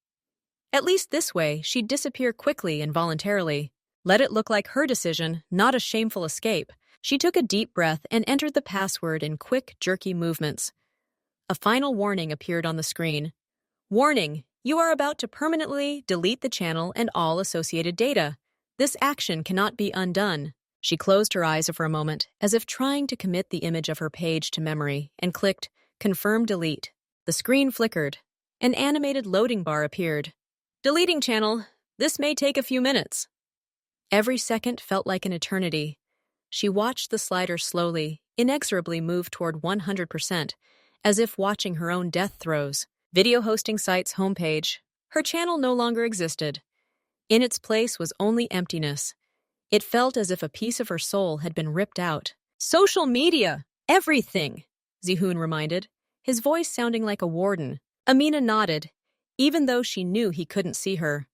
At least this way, she'd disappear quickly and voluntarily. Let it look like her decision, not a shameful escape. She took a deep breath and entered the password in quick, jerky movements. A final warning appeared on the screen. Warning, you are about to permanently delete the channel and all associated data. This action cannot be undone. She closed her eyes for a moment, as if trying to commit the image of her page to memory, and clicked Confirm Delete. The screen flickered. An animated loading bar appeared. Deleting channel. This may take a few minutes. Every second felt like an eternity. She watched the slider slowly, inexorably move toward 100%, as if watching her own death throes. Video hosting site's homepage. Her channel no longer existed. In its place was only emptiness. It felt as if a piece of her soul had been ripped out. Social media! Everything! Zihoon reminded, his voice sounding like a warden. Amina nodded, even though she knew he couldn't see her.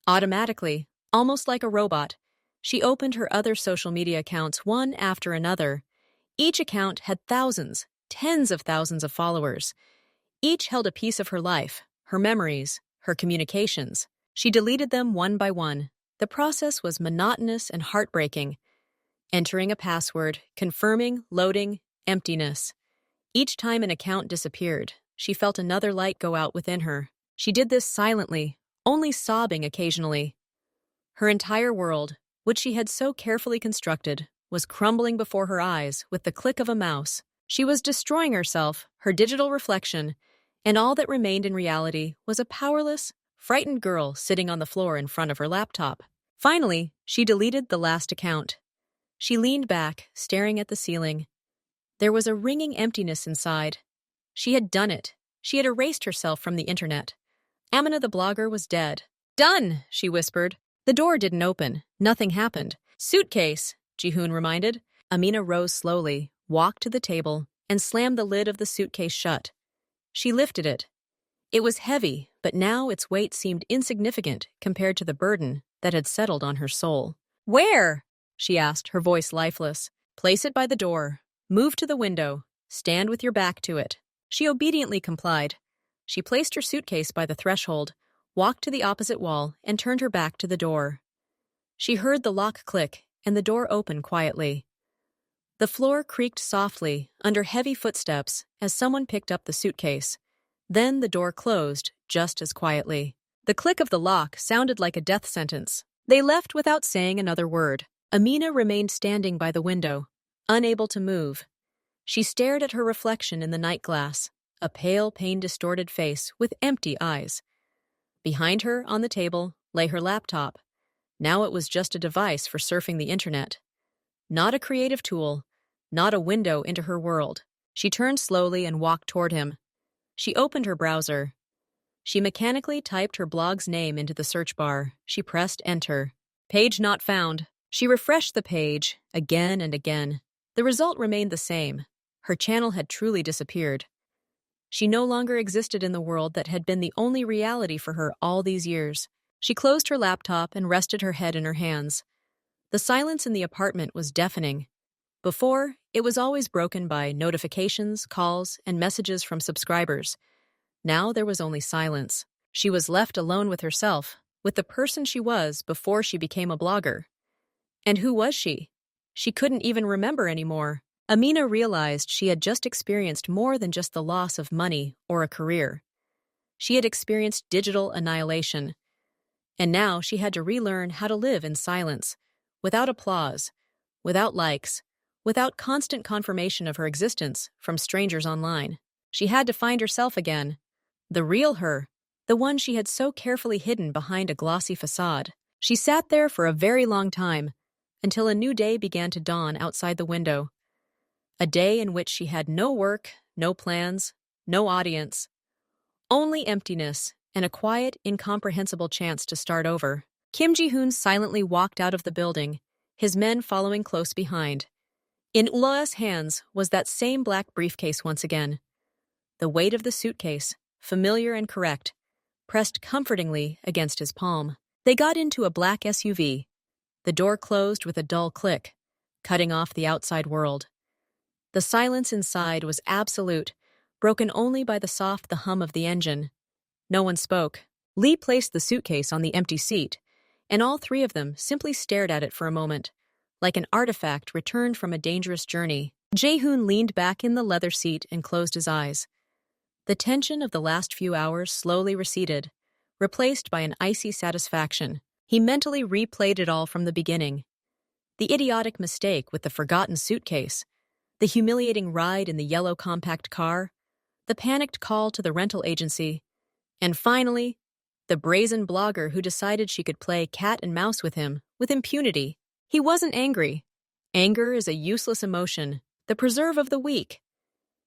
Automatically, almost like a robot, she opened her other social media accounts one after another. Each account had thousands, tens of thousands of followers. Each held a piece of her life, her memories, her communications. She deleted them one by one. The process was monotonous and heartbreaking. Entering a password, confirming, loading, emptiness. Each time an account disappeared, she felt another light go out within her. She did this silently, only sobbing occasionally. Her entire world, which she had so carefully constructed, was crumbling before her eyes with the click of a mouse. She was destroying herself, her digital reflection, and all that remained in reality was a powerless, frightened girl sitting on the floor in front of her laptop. Finally, she deleted the last account. She leaned back, staring at the ceiling. There was a ringing emptiness inside. She had done it. She had erased herself from the internet. Amina the blogger was dead. "Done," she whispered. The door didn't open. Nothing happened. "Suitcase," Jihoon reminded. Amina rose slowly, walked to the table, and slammed the lid of the suitcase shut. She lifted it. It was heavy, but now its weight seemed insignificant compared to the burden that had settled on her soul. "Where?" she asked, her voice lifeless. "Place it by the door. Move to the window. Stand with your back to it." She obediently complied. She placed her suitcase by the threshold, walked to the opposite wall, and turned her back to the door. She heard the lock click, and the door open quietly. The floor creaked softly under heavy footsteps as someone picked up the suitcase. Then the door closed, just as quietly. The click of the lock sounded like a death sentence. They left without saying another word. Amina remained standing by the window, unable to move. She stared at her reflection in the night glass, a pale, pain-distorted face with empty eyes. Behind her, on the table, lay her laptop. Now it was just a device for surfing the internet. Not a creative tool, not a window into her world. She turned slowly and walked toward him. She opened her browser. She mechanically typed her blog's name into the search bar. She pressed enter. Page not found. She refreshed the page again and again. The result remained the same. Her channel had truly disappeared. She no longer existed in the world that had been the only reality for her all these years. She closed her laptop and rested her head in her hands. The silence in the apartment was deafening. Before, it was always broken by notifications, calls, and messages from subscribers. Now there was only silence. She was left alone with herself, with the person she was before she became a blogger. And who was she? She couldn't even remember anymore. Amina realized she had just experienced more than just the loss of money or a career. She had experienced digital annihilation. And now she had to relearn how to live in silence, without applause, without likes, without constant confirmation of her existence from strangers online. She had to find herself again, the real her, the one she had so carefully hidden behind a glossy facade. She sat there for a very long time, until a new day began to dawn outside the window. A day in which she had no work, no plans, no audience, only emptiness and a quiet, incomprehensible chance to start over. Kim Ji-hoon silently walked out of the building, his men following close behind. In Ula's hands was that same black briefcase once again. The weight of the suitcase, familiar and correct, pressed comfortingly against his palm. They got into a black SUV. The door closed with a dull click, cutting off the outside world. The silence inside was absolute, broken only by the soft hum of the engine. No one spoke. Lee placed the suitcase on the empty seat, and all three of them simply stared at it for a moment, like an artifact returned from a dangerous journey. Jae-hoon leaned back in the leather seat and closed his eyes. The tension of the last few hours slowly receded, replaced by an icy satisfaction. He mentally replayed it all from the beginning. The idiotic mistake with the forgotten suitcase, the humiliating ride in the yellow compact car, the panicked call to the rental agency, and finally, the brazen blogger who decided she could play cat and mouse with him with impunity. He wasn't angry. Anger is a useless emotion, the preserve of the weak.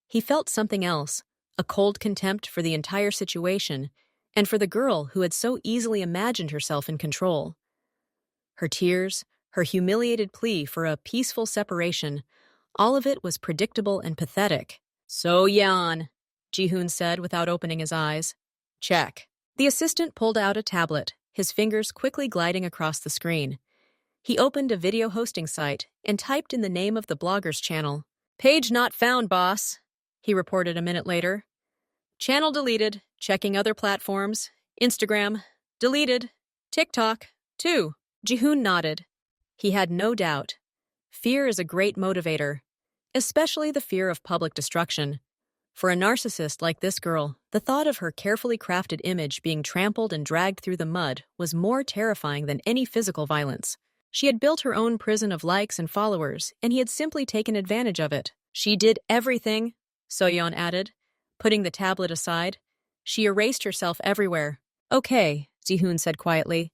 He felt something else, a cold contempt for the entire situation and for the girl who had so easily imagined herself in control. Her tears, her humiliated plea for a peaceful separation, all of it was predictable and pathetic. "So Yan," Ji-hoon said without opening his eyes. "Check." The assistant pulled out a tablet, his fingers quickly gliding across the screen. He opened a video hosting site and typed in the name of the blogger's channel. "Page not found, boss," he reported a minute later. "Channel deleted, checking other platforms. Instagram, deleted. TikTok, too." Ji-hoon nodded. He had no doubt. Fear is a great motivator, especially the fear of public destruction. For a narcissist like this girl, the thought of her carefully crafted image being trampled and dragged through the mud was more terrifying than any physical violence. She had built her own prison of likes and followers, and he had simply taken advantage of it. She did everything, Soyeon added, putting the tablet aside. She erased herself everywhere. Okay, Jihoon said quietly.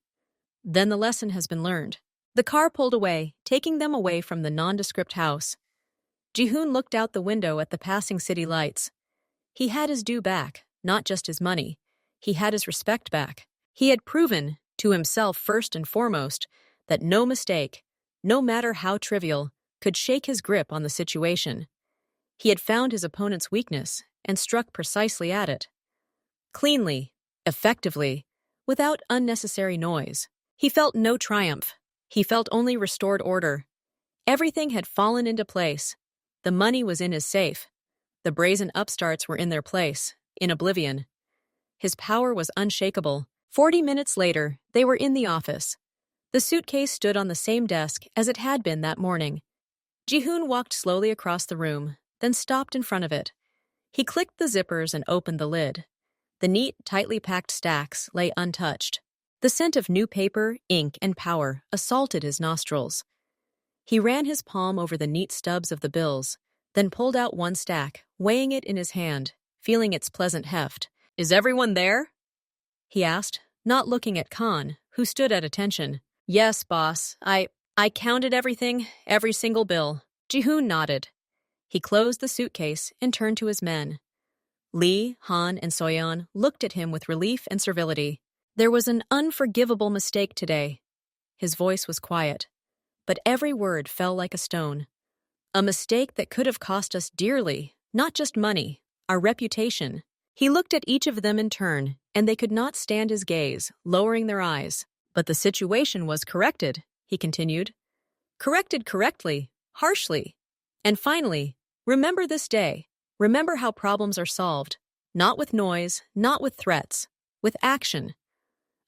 Then the lesson has been learned. The car pulled away, taking them away from the nondescript house. Jihoon looked out the window at the passing city lights. He had his due back, not just his money. He had his respect back. He had proven, to himself first and foremost, that no mistake, no matter how trivial, could shake his grip on the situation. He had found his opponent's weakness and struck precisely at it. Cleanly, effectively, without unnecessary noise. He felt no triumph. He felt only restored order. Everything had fallen into place. The money was in his safe. The brazen upstarts were in their place, in oblivion. His power was unshakable. 40 minutes later, they were in the office. The suitcase stood on the same desk as it had been that morning. Jihoon walked slowly across the room, then stopped in front of it. He clicked the zippers and opened the lid. The neat, tightly packed stacks lay untouched. The scent of new paper, ink, and power assaulted his nostrils. He ran his palm over the neat stubs of the bills, then pulled out one stack, weighing it in his hand, feeling its pleasant heft. "Is everyone there?" he asked, not looking at Khan, who stood at attention. "Yes, boss. I counted everything, every single bill." Jihoon nodded. He closed the suitcase and turned to his men. Lee, Han, and Soyeon looked at him with relief and servility. There was an unforgivable mistake today. His voice was quiet, but every word fell like a stone. A mistake that could have cost us dearly, not just money, our reputation. He looked at each of them in turn, and they could not stand his gaze, lowering their eyes. But the situation was corrected, he continued. Corrected correctly, harshly. And finally, remember this day. Remember how problems are solved. Not with noise, not with threats, with action.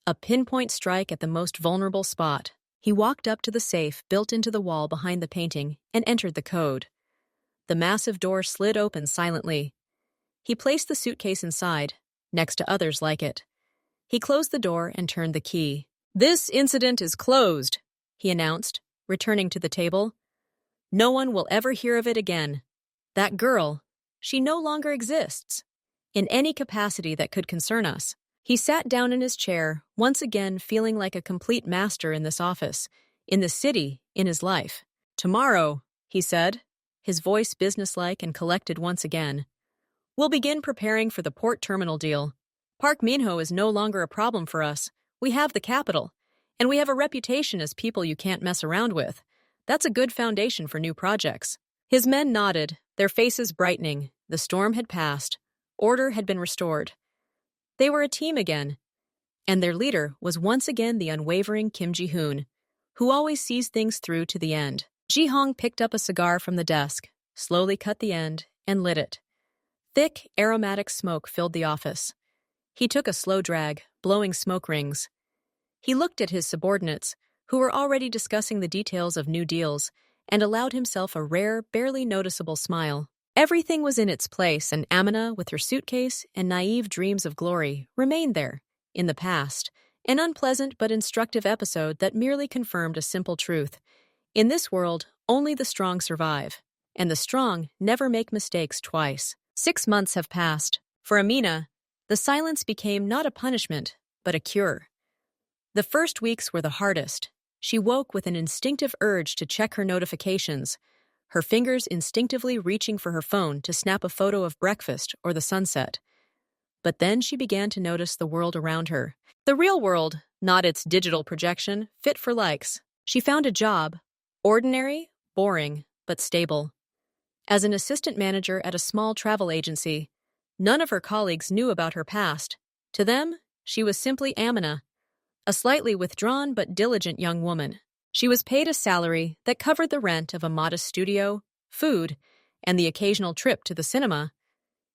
A pinpoint strike at the most vulnerable spot. He walked up to the safe built into the wall behind the painting and entered the code. The massive door slid open silently. He placed the suitcase inside, next to others like it. He closed the door and turned the key. "This incident is closed," he announced, returning to the table. "No one will ever hear of it again. That girl, she no longer exists, in any capacity that could concern us." He sat down in his chair, once again feeling like a complete master in this office, in the city, in his life. "Tomorrow," he said, his voice businesslike and collected once again, "we'll begin preparing for the port terminal deal. Park Minho is no longer a problem for us. We have the capital, and we have a reputation as people you can't mess around with. That's a good foundation for new projects." His men nodded, their faces brightening. The storm had passed. Order had been restored. They were a team again, and their leader was once again the unwavering Kim Ji-hoon, who always sees things through to the end. Ji-hong picked up a cigar from the desk, slowly cut the end, and lit it. Thick, aromatic smoke filled the office. He took a slow drag, blowing smoke rings. He looked at his subordinates, who were already discussing the details of new deals, and allowed himself a rare, barely noticeable smile. Everything was in its place, and Amina, with her suitcase and naive dreams of glory, remained there, in the past, an unpleasant but instructive episode that merely confirmed a simple truth. In this world, only the strong survive, and the strong never make mistakes twice. 6 months have passed. For Amina, the silence became not a punishment, but a cure. The first weeks were the hardest. She woke with an instinctive urge to check her notifications, her fingers instinctively reaching for her phone to snap a photo of breakfast or the sunset. But then she began to notice the world around her. The real world, not its digital projection, fit for likes. She found a job, ordinary, boring, but stable. As an assistant manager at a small travel agency, none of her colleagues knew about her past. To them, she was simply Amina, a slightly withdrawn but diligent young woman. She was paid a salary that covered the rent of a modest studio, food, and the occasional trip to the cinema.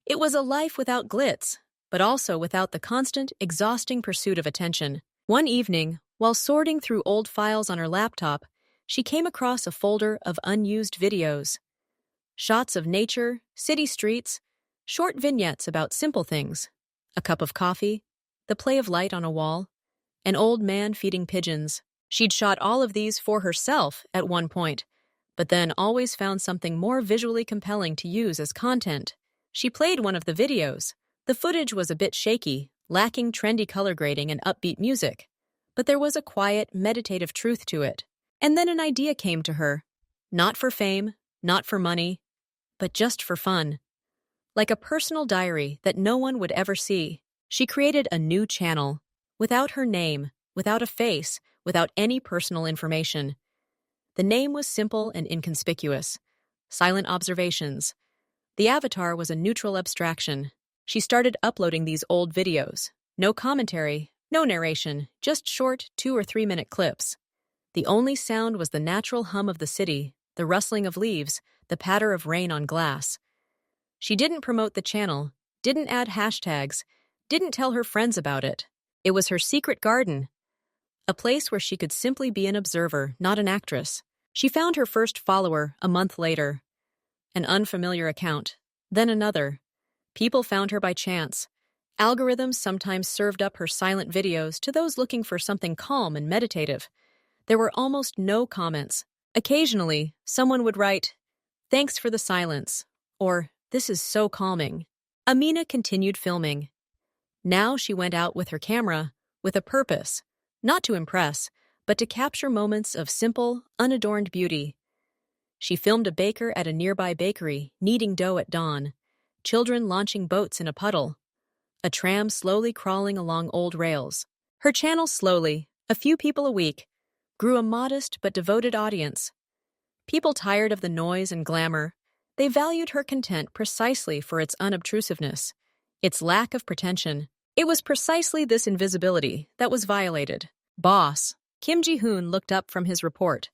It was a life without glitz, but also without the constant, exhausting pursuit of attention. One evening, while sorting through old files on her laptop, she came across a folder of unused videos. Shots of nature, city streets, Short vignettes about simple things. A cup of coffee, the play of light on a wall, an old man feeding pigeons. She'd shot all of these for herself at one point, but then always found something more visually compelling to use as content. She played one of the videos. The footage was a bit shaky, lacking trendy color grading and upbeat music, but there was a quiet, meditative truth to it. And then an idea came to her. Not for fame, not for money, but just for fun. Like a personal diary that no one would ever see, she created a new channel, without her name, without a face, without any personal information. The name was simple and inconspicuous. Silent Observations. The avatar was a neutral abstraction. She started uploading these old videos. No commentary, no narration, just short 2 or 3 minute clips. The only sound was the natural hum of the city, the rustling of leaves, the patter of rain on glass. She didn't promote the channel, didn't add hashtags, didn't tell her friends about it. It was her secret garden, a place where she could simply be an observer, not an actress. She found her first follower a month later. An unfamiliar account, then another. People found her by chance. Algorithms sometimes served up her silent videos to those looking for something calm and meditative. There were almost no comments. Occasionally, someone would write, "Thanks for the silence," or "This is so calming." Amina continued filming. Now she went out with her camera, with a purpose, not to impress, but to capture moments of simple, unadorned beauty. She filmed a baker at a nearby bakery, kneading dough at dawn, children launching boats in a puddle, a tram slowly crawling along old rails. Her channel slowly, a few people a week, grew a modest but devoted audience. People tired of the noise and glamour, they valued her content precisely for its unobtrusiveness, its lack of pretension. It was precisely this invisibility that was violated. Boss. Kim Ji-hoon looked up from his report.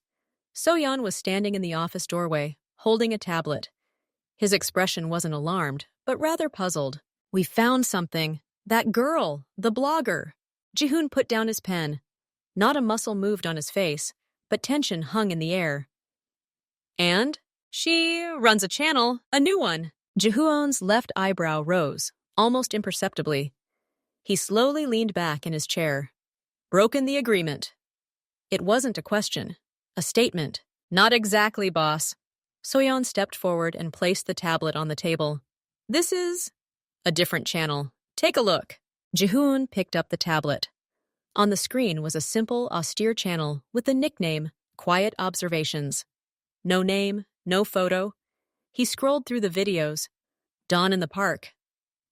So-yeon was standing in the office doorway, holding a tablet. His expression wasn't alarmed, but rather puzzled. "We found something. That girl, the blogger." Ji-hoon put down his pen. Not a muscle moved on his face, but tension hung in the air. "And? She runs a channel, a new one." Ji-hoon's left eyebrow rose, almost imperceptibly. He slowly leaned back in his chair. "Broken the agreement." It wasn't a question, a statement. "Not exactly, boss." So-yeon stepped forward and placed the tablet on the table. "This is a different channel. Take a look." Ji-hoon picked up the tablet. On the screen was a simple, austere channel with the nickname Quiet Observations. No name, no photo. He scrolled through the videos. Dawn in the park.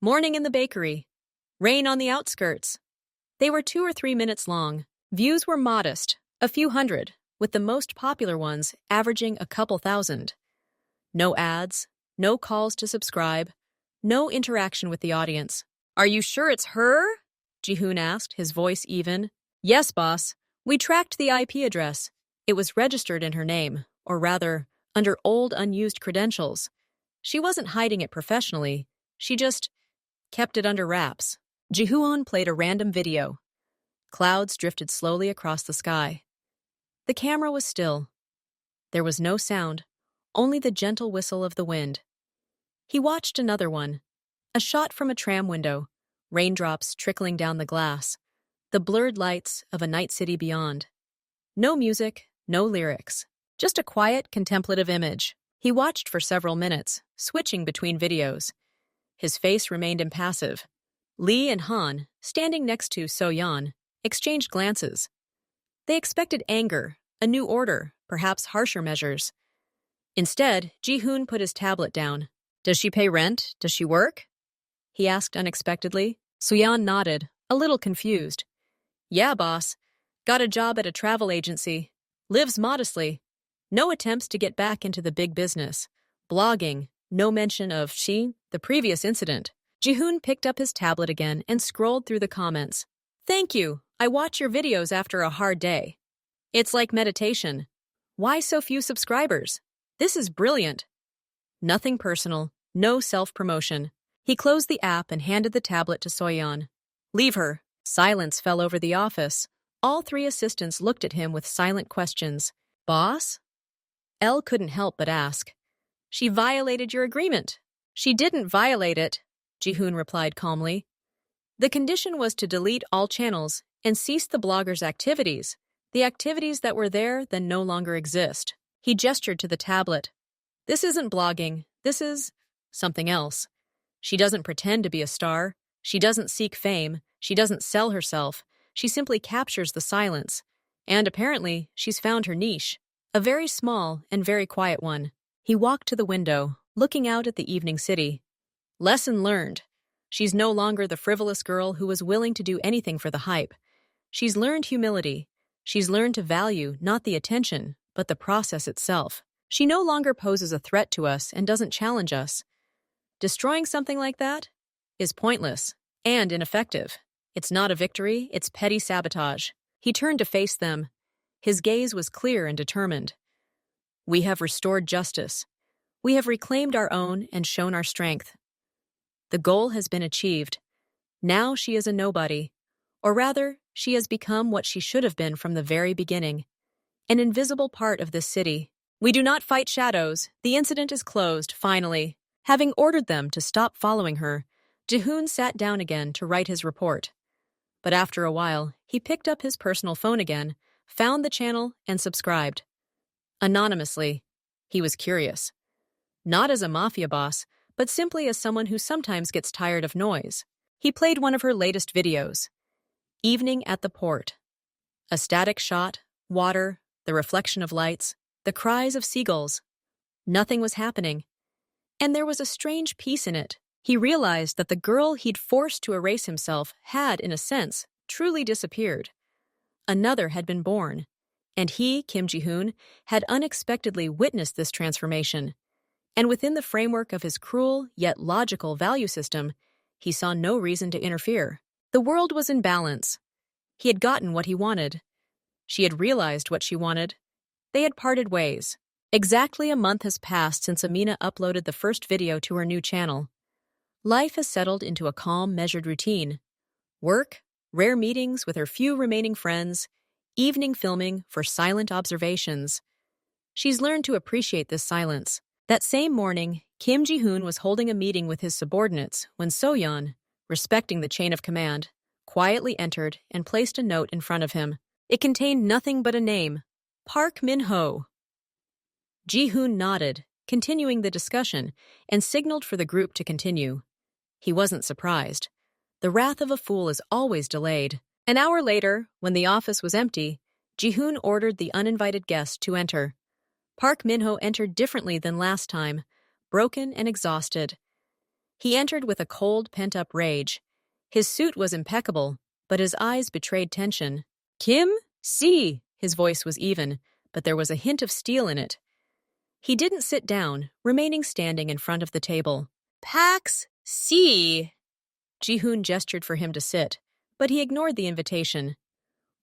Morning in the bakery. Rain on the outskirts. They were 2 or 3 minutes long. Views were modest, a few hundred, with the most popular ones averaging a couple thousand. No ads, no calls to subscribe, no interaction with the audience. "Are you sure it's her?" Ji-hoon asked, his voice even. "Yes, boss. We tracked the IP address. It was registered in her name, or rather, under old unused credentials. She wasn't hiding it professionally. She just kept it under wraps." Ji-hoon played a random video. Clouds drifted slowly across the sky. The camera was still. There was no sound, only the gentle whistle of the wind. He watched another one. A shot from a tram window, raindrops trickling down the glass, the blurred lights of a night city beyond. No music, no lyrics, just a quiet, contemplative image. He watched for several minutes, switching between videos. His face remained impassive. Lee and Han, standing next to So-yeon, exchanged glances. They expected anger, a new order, perhaps harsher measures. Instead, Ji-hoon put his tablet down. "Does she pay rent? Does she work?" he asked unexpectedly. So-yeon nodded, a little confused. "Yeah, boss. Got a job at a travel agency. Lives modestly. No attempts to get back into the big business. Blogging, no mention of the previous incident." Ji-hoon picked up his tablet again and scrolled through the comments. "Thank you. I watch your videos after a hard day. It's like meditation. Why so few subscribers? This is brilliant." Nothing personal, no self-promotion. He closed the app and handed the tablet to So-yeon. "Leave her." Silence fell over the office. All 3 assistants looked at him with silent questions. "Boss?" Elle couldn't help but ask. "She violated your agreement. She didn't violate it, Ji-hoon replied calmly. The condition was to delete all channels and cease the blogger's activities. The activities that were there then no longer exist. He gestured to the tablet. This isn't blogging. This is something else. She doesn't pretend to be a star. She doesn't seek fame. She doesn't sell herself. She simply captures the silence. And apparently, she's found her niche. A very small and very quiet one. He walked to the window, looking out at the evening city. Lesson learned. She's no longer the frivolous girl who was willing to do anything for the hype. She's learned humility. She's learned to value not the attention, but the process itself. She no longer poses a threat to us and doesn't challenge us. Destroying something like that is pointless and ineffective. It's not a victory, it's petty sabotage. He turned to face them. His gaze was clear and determined. We have restored justice. We have reclaimed our own and shown our strength. The goal has been achieved. Now she is a nobody. Or rather, she has become what she should have been from the very beginning. An invisible part of this city. We do not fight shadows. The incident is closed, finally. Having ordered them to stop following her, Ji-hoon sat down again to write his report. But after a while, he picked up his personal phone again, found the channel, and subscribed. Anonymously. He was curious. Not as a mafia boss, but simply as someone who sometimes gets tired of noise. He played one of her latest videos. Evening at the port. A static shot, water, the reflection of lights, the cries of seagulls. Nothing was happening. And there was a strange peace in it. He realized that the girl he'd forced to erase himself had, in a sense, truly disappeared. Another had been born, and he, Kim Ji-hoon, had unexpectedly witnessed this transformation. And within the framework of his cruel yet logical value system, he saw no reason to interfere. The world was in balance. He had gotten what he wanted. She had realized what she wanted. They had parted ways. Exactly a month has passed since Amina uploaded the first video to her new channel. Life has settled into a calm, measured routine. Work, rare meetings with her few remaining friends, evening filming for silent observations. She's learned to appreciate this silence. That same morning, Kim Ji-hoon was holding a meeting with his subordinates when So-yeon, respecting the chain of command, quietly entered and placed a note in front of him. It contained nothing but a name, Park Min-ho. Ji-hoon nodded, continuing the discussion, and signaled for the group to continue. He wasn't surprised. The wrath of a fool is always delayed. An hour later, when the office was empty, Ji-hoon ordered the uninvited guest to enter. Park Min-ho entered differently than last time, broken and exhausted. He entered with a cold, pent-up rage. His suit was impeccable, but his eyes betrayed tension. Kim? See! His voice was even, but there was a hint of steel in it. He didn't sit down, remaining standing in front of the table. Pax, see! Ji-hoon gestured for him to sit, but he ignored the invitation.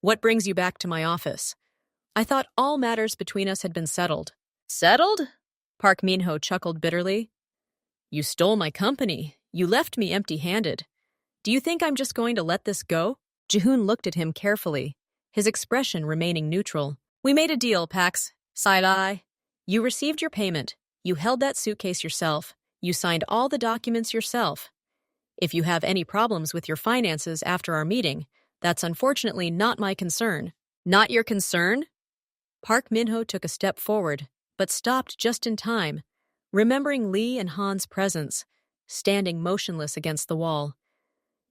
What brings you back to my office? I thought all matters between us had been settled. Settled? Park Min-ho chuckled bitterly. You stole my company. You left me empty-handed. Do you think I'm just going to let this go? Ji-hoon looked at him carefully, his expression remaining neutral. We made a deal, Pax. Side-eye. You received your payment. You held that suitcase yourself. You signed all the documents yourself. If you have any problems with your finances after our meeting, that's unfortunately not my concern. Not your concern? Park Min-ho took a step forward, but stopped just in time, remembering Lee and Han's presence, standing motionless against the wall.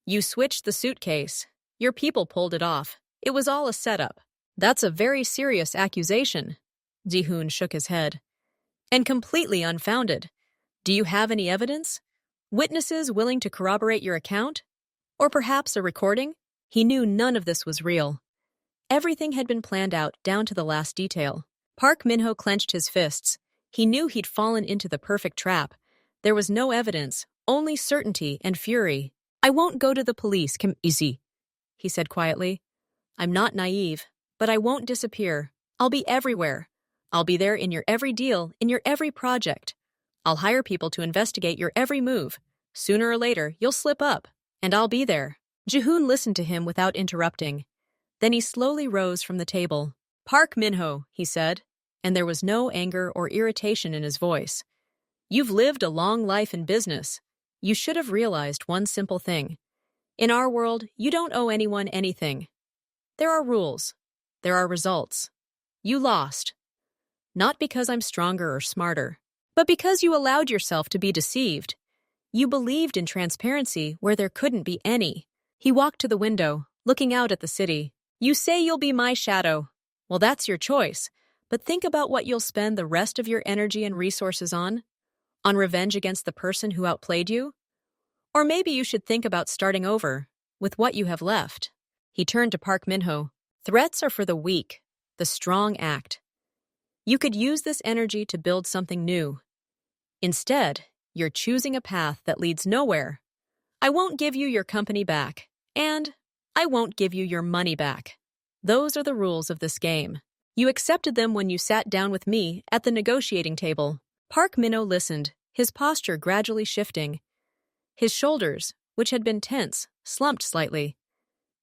You switched the suitcase. Your people pulled it off. It was all a setup. That's a very serious accusation. Ji-hoon shook his head. And completely unfounded. Do you have any evidence? Witnesses willing to corroborate your account? Or perhaps a recording? He knew none of this was real. Everything had been planned out down to the last detail. Park Min-ho clenched his fists. He knew he'd fallen into the perfect trap. There was no evidence, only certainty and fury. I won't go to the police, Kim Easy, he said quietly. I'm not naive, but I won't disappear. I'll be everywhere. I'll be there in your every deal, in your every project. I'll hire people to investigate your every move. Sooner or later, you'll slip up, and I'll be there. Ji-hoon listened to him without interrupting. Then he slowly rose from the table. Park Min-ho, he said, and there was no anger or irritation in his voice. You've lived a long life in business. You should have realized one simple thing. In our world, you don't owe anyone anything. There are rules. There are results. You lost. Not because I'm stronger or smarter, but because you allowed yourself to be deceived. You believed in transparency where there couldn't be any. He walked to the window, looking out at the city. You say you'll be my shadow. Well, that's your choice. But think about what you'll spend the rest of your energy and resources on. On revenge against the person who outplayed you? Or maybe you should think about starting over, with what you have left. He turned to Park Minho. Threats are for the weak. The strong act. You could use this energy to build something new. Instead, you're choosing a path that leads nowhere. I won't give you your company back, and I won't give you your money back. Those are the rules of this game. You accepted them when you sat down with me at the negotiating table. Park Minho listened, his posture gradually shifting. His shoulders, which had been tense, slumped slightly.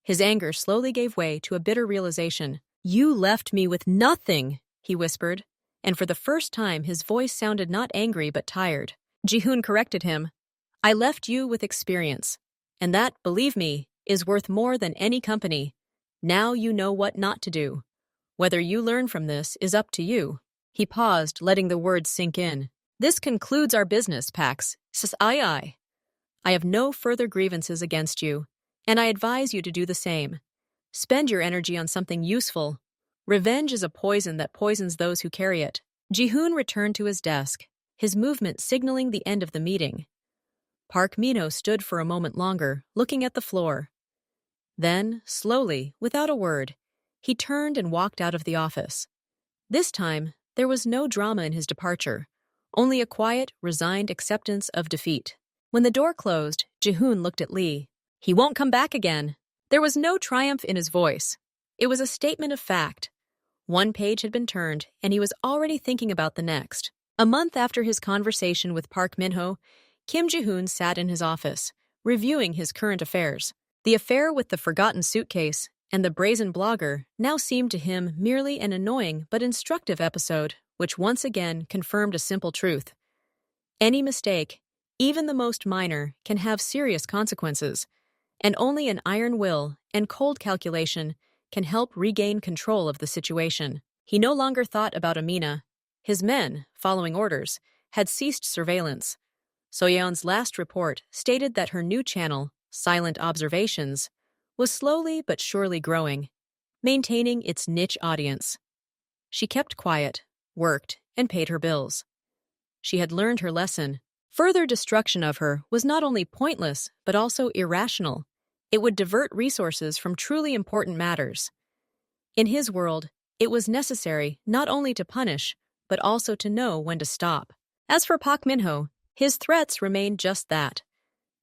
His anger slowly gave way to a bitter realization. You left me with nothing, he whispered, and for the first time his voice sounded not angry but tired. Ji-hoon corrected him. I left you with experience, and that, believe me, is worth more than any company. Now you know what not to do. Whether you learn from this is up to you. He paused, letting the words sink in. This concludes our business, Pax. I have no further grievances against you, and I advise you to do the same. Spend your energy on something useful. Revenge is a poison that poisons those who carry it. Ji-hoon returned to his desk, his movement signaling the end of the meeting. Park Minho stood for a moment longer, looking at the floor. Then, slowly, without a word, he turned and walked out of the office. This time, there was no drama in his departure, only a quiet, resigned acceptance of defeat. When the door closed, Ji-hoon looked at Lee. He won't come back again. There was no triumph in his voice. It was a statement of fact. One page had been turned, and he was already thinking about the next. A month after his conversation with Park Minho, Kim Ji-hoon sat in his office, reviewing his current affairs. The affair with the forgotten suitcase and the brazen blogger now seemed to him merely an annoying but instructive episode, which once again confirmed a simple truth. Any mistake, even the most minor, can have serious consequences, and only an iron will and cold calculation can help regain control of the situation. He no longer thought about Amina. His men, following orders, had ceased surveillance. Soyeon's last report stated that her new channel, Silent Observations, was slowly but surely growing, maintaining its niche audience. She kept quiet, worked, and paid her bills. She had learned her lesson. Further destruction of her was not only pointless, but also irrational. It would divert resources from truly important matters. In his world, it was necessary not only to punish, but also to know when to stop. As for Park Minho, his threats remained just that.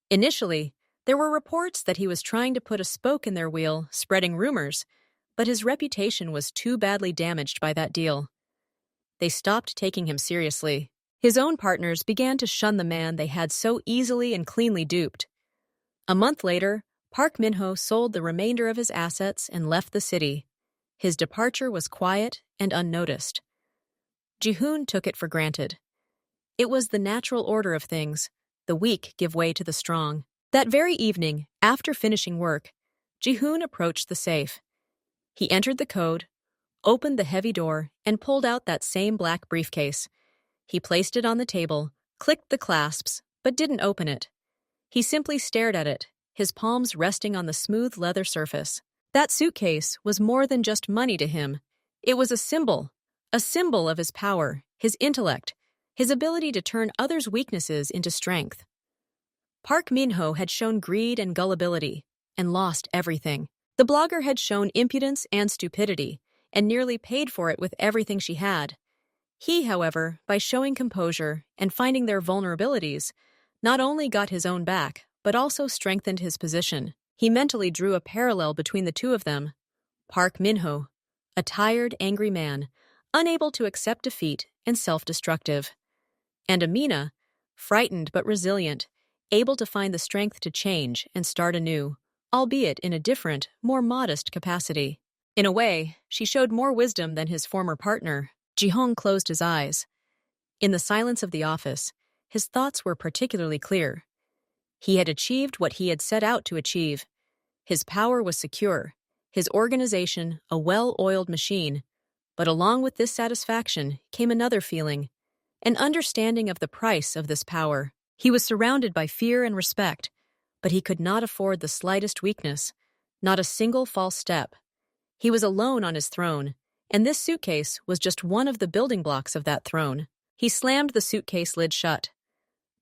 Initially, there were reports that he was trying to put a spoke in their wheel, spreading rumors, but his reputation was too badly damaged by that deal. They stopped taking him seriously. His own partners began to shun the man they had so easily and cleanly duped. A month later, Park Minho sold the remainder of his assets and left the city. His departure was quiet and unnoticed. Ji-hoon took it for granted. It was the natural order of things. The weak give way to the strong. That very evening, after finishing work, Ji-hoon approached the safe. He entered the code, opened the heavy door, and pulled out that same black briefcase. He placed it on the table, clicked the clasps, but didn't open it. He simply stared at it, his palms resting on the smooth leather surface. That suitcase was more than just money to him. It was a symbol of his power, his intellect, his ability to turn others' weaknesses into strength. Park Minho had shown greed and gullibility, and lost everything. The blogger had shown impudence and stupidity, and nearly paid for it with everything she had. He, however, by showing composure and finding their vulnerabilities, not only got his own back, but also strengthened his position. He mentally drew a parallel between the two of them. Park Minho, a tired, angry man, unable to accept defeat and self-destructive. And Amina, frightened but resilient, able to find the strength to change and start anew, albeit in a different, more modest capacity. In a way, she showed more wisdom than his former partner. Ji-hoon closed his eyes. In the silence of the office, his thoughts were particularly clear. He had achieved what he had set out to achieve. His power was secure, his organization a well-oiled machine. But along with this satisfaction came another feeling, an understanding of the price of this power. He was surrounded by fear and respect, but he could not afford the slightest weakness, not a single false step. He was alone on his throne, and this suitcase was just one of the building blocks of that throne. He slammed the suitcase lid shut.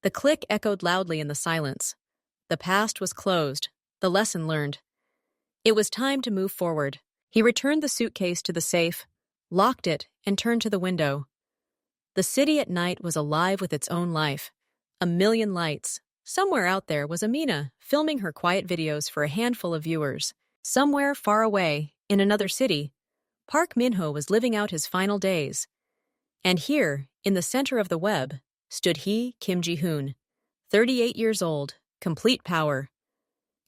The click echoed loudly in the silence. The past was closed, the lesson learned. It was time to move forward. He returned the suitcase to the safe, locked it, and turned to the window. The city at night was alive with its own life. A million lights. Somewhere out there was Amina, filming her quiet videos for a handful of viewers. Somewhere far away, in another city, Park Min-ho was living out his final days. And here, in the center of the web, stood he, Kim Ji-hoon, 38 years old, complete power,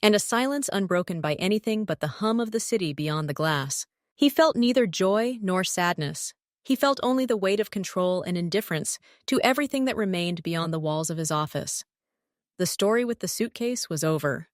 and a silence unbroken by anything but the hum of the city beyond the glass. He felt neither joy nor sadness. He felt only the weight of control and indifference to everything that remained beyond the walls of his office. The story with the suitcase was over.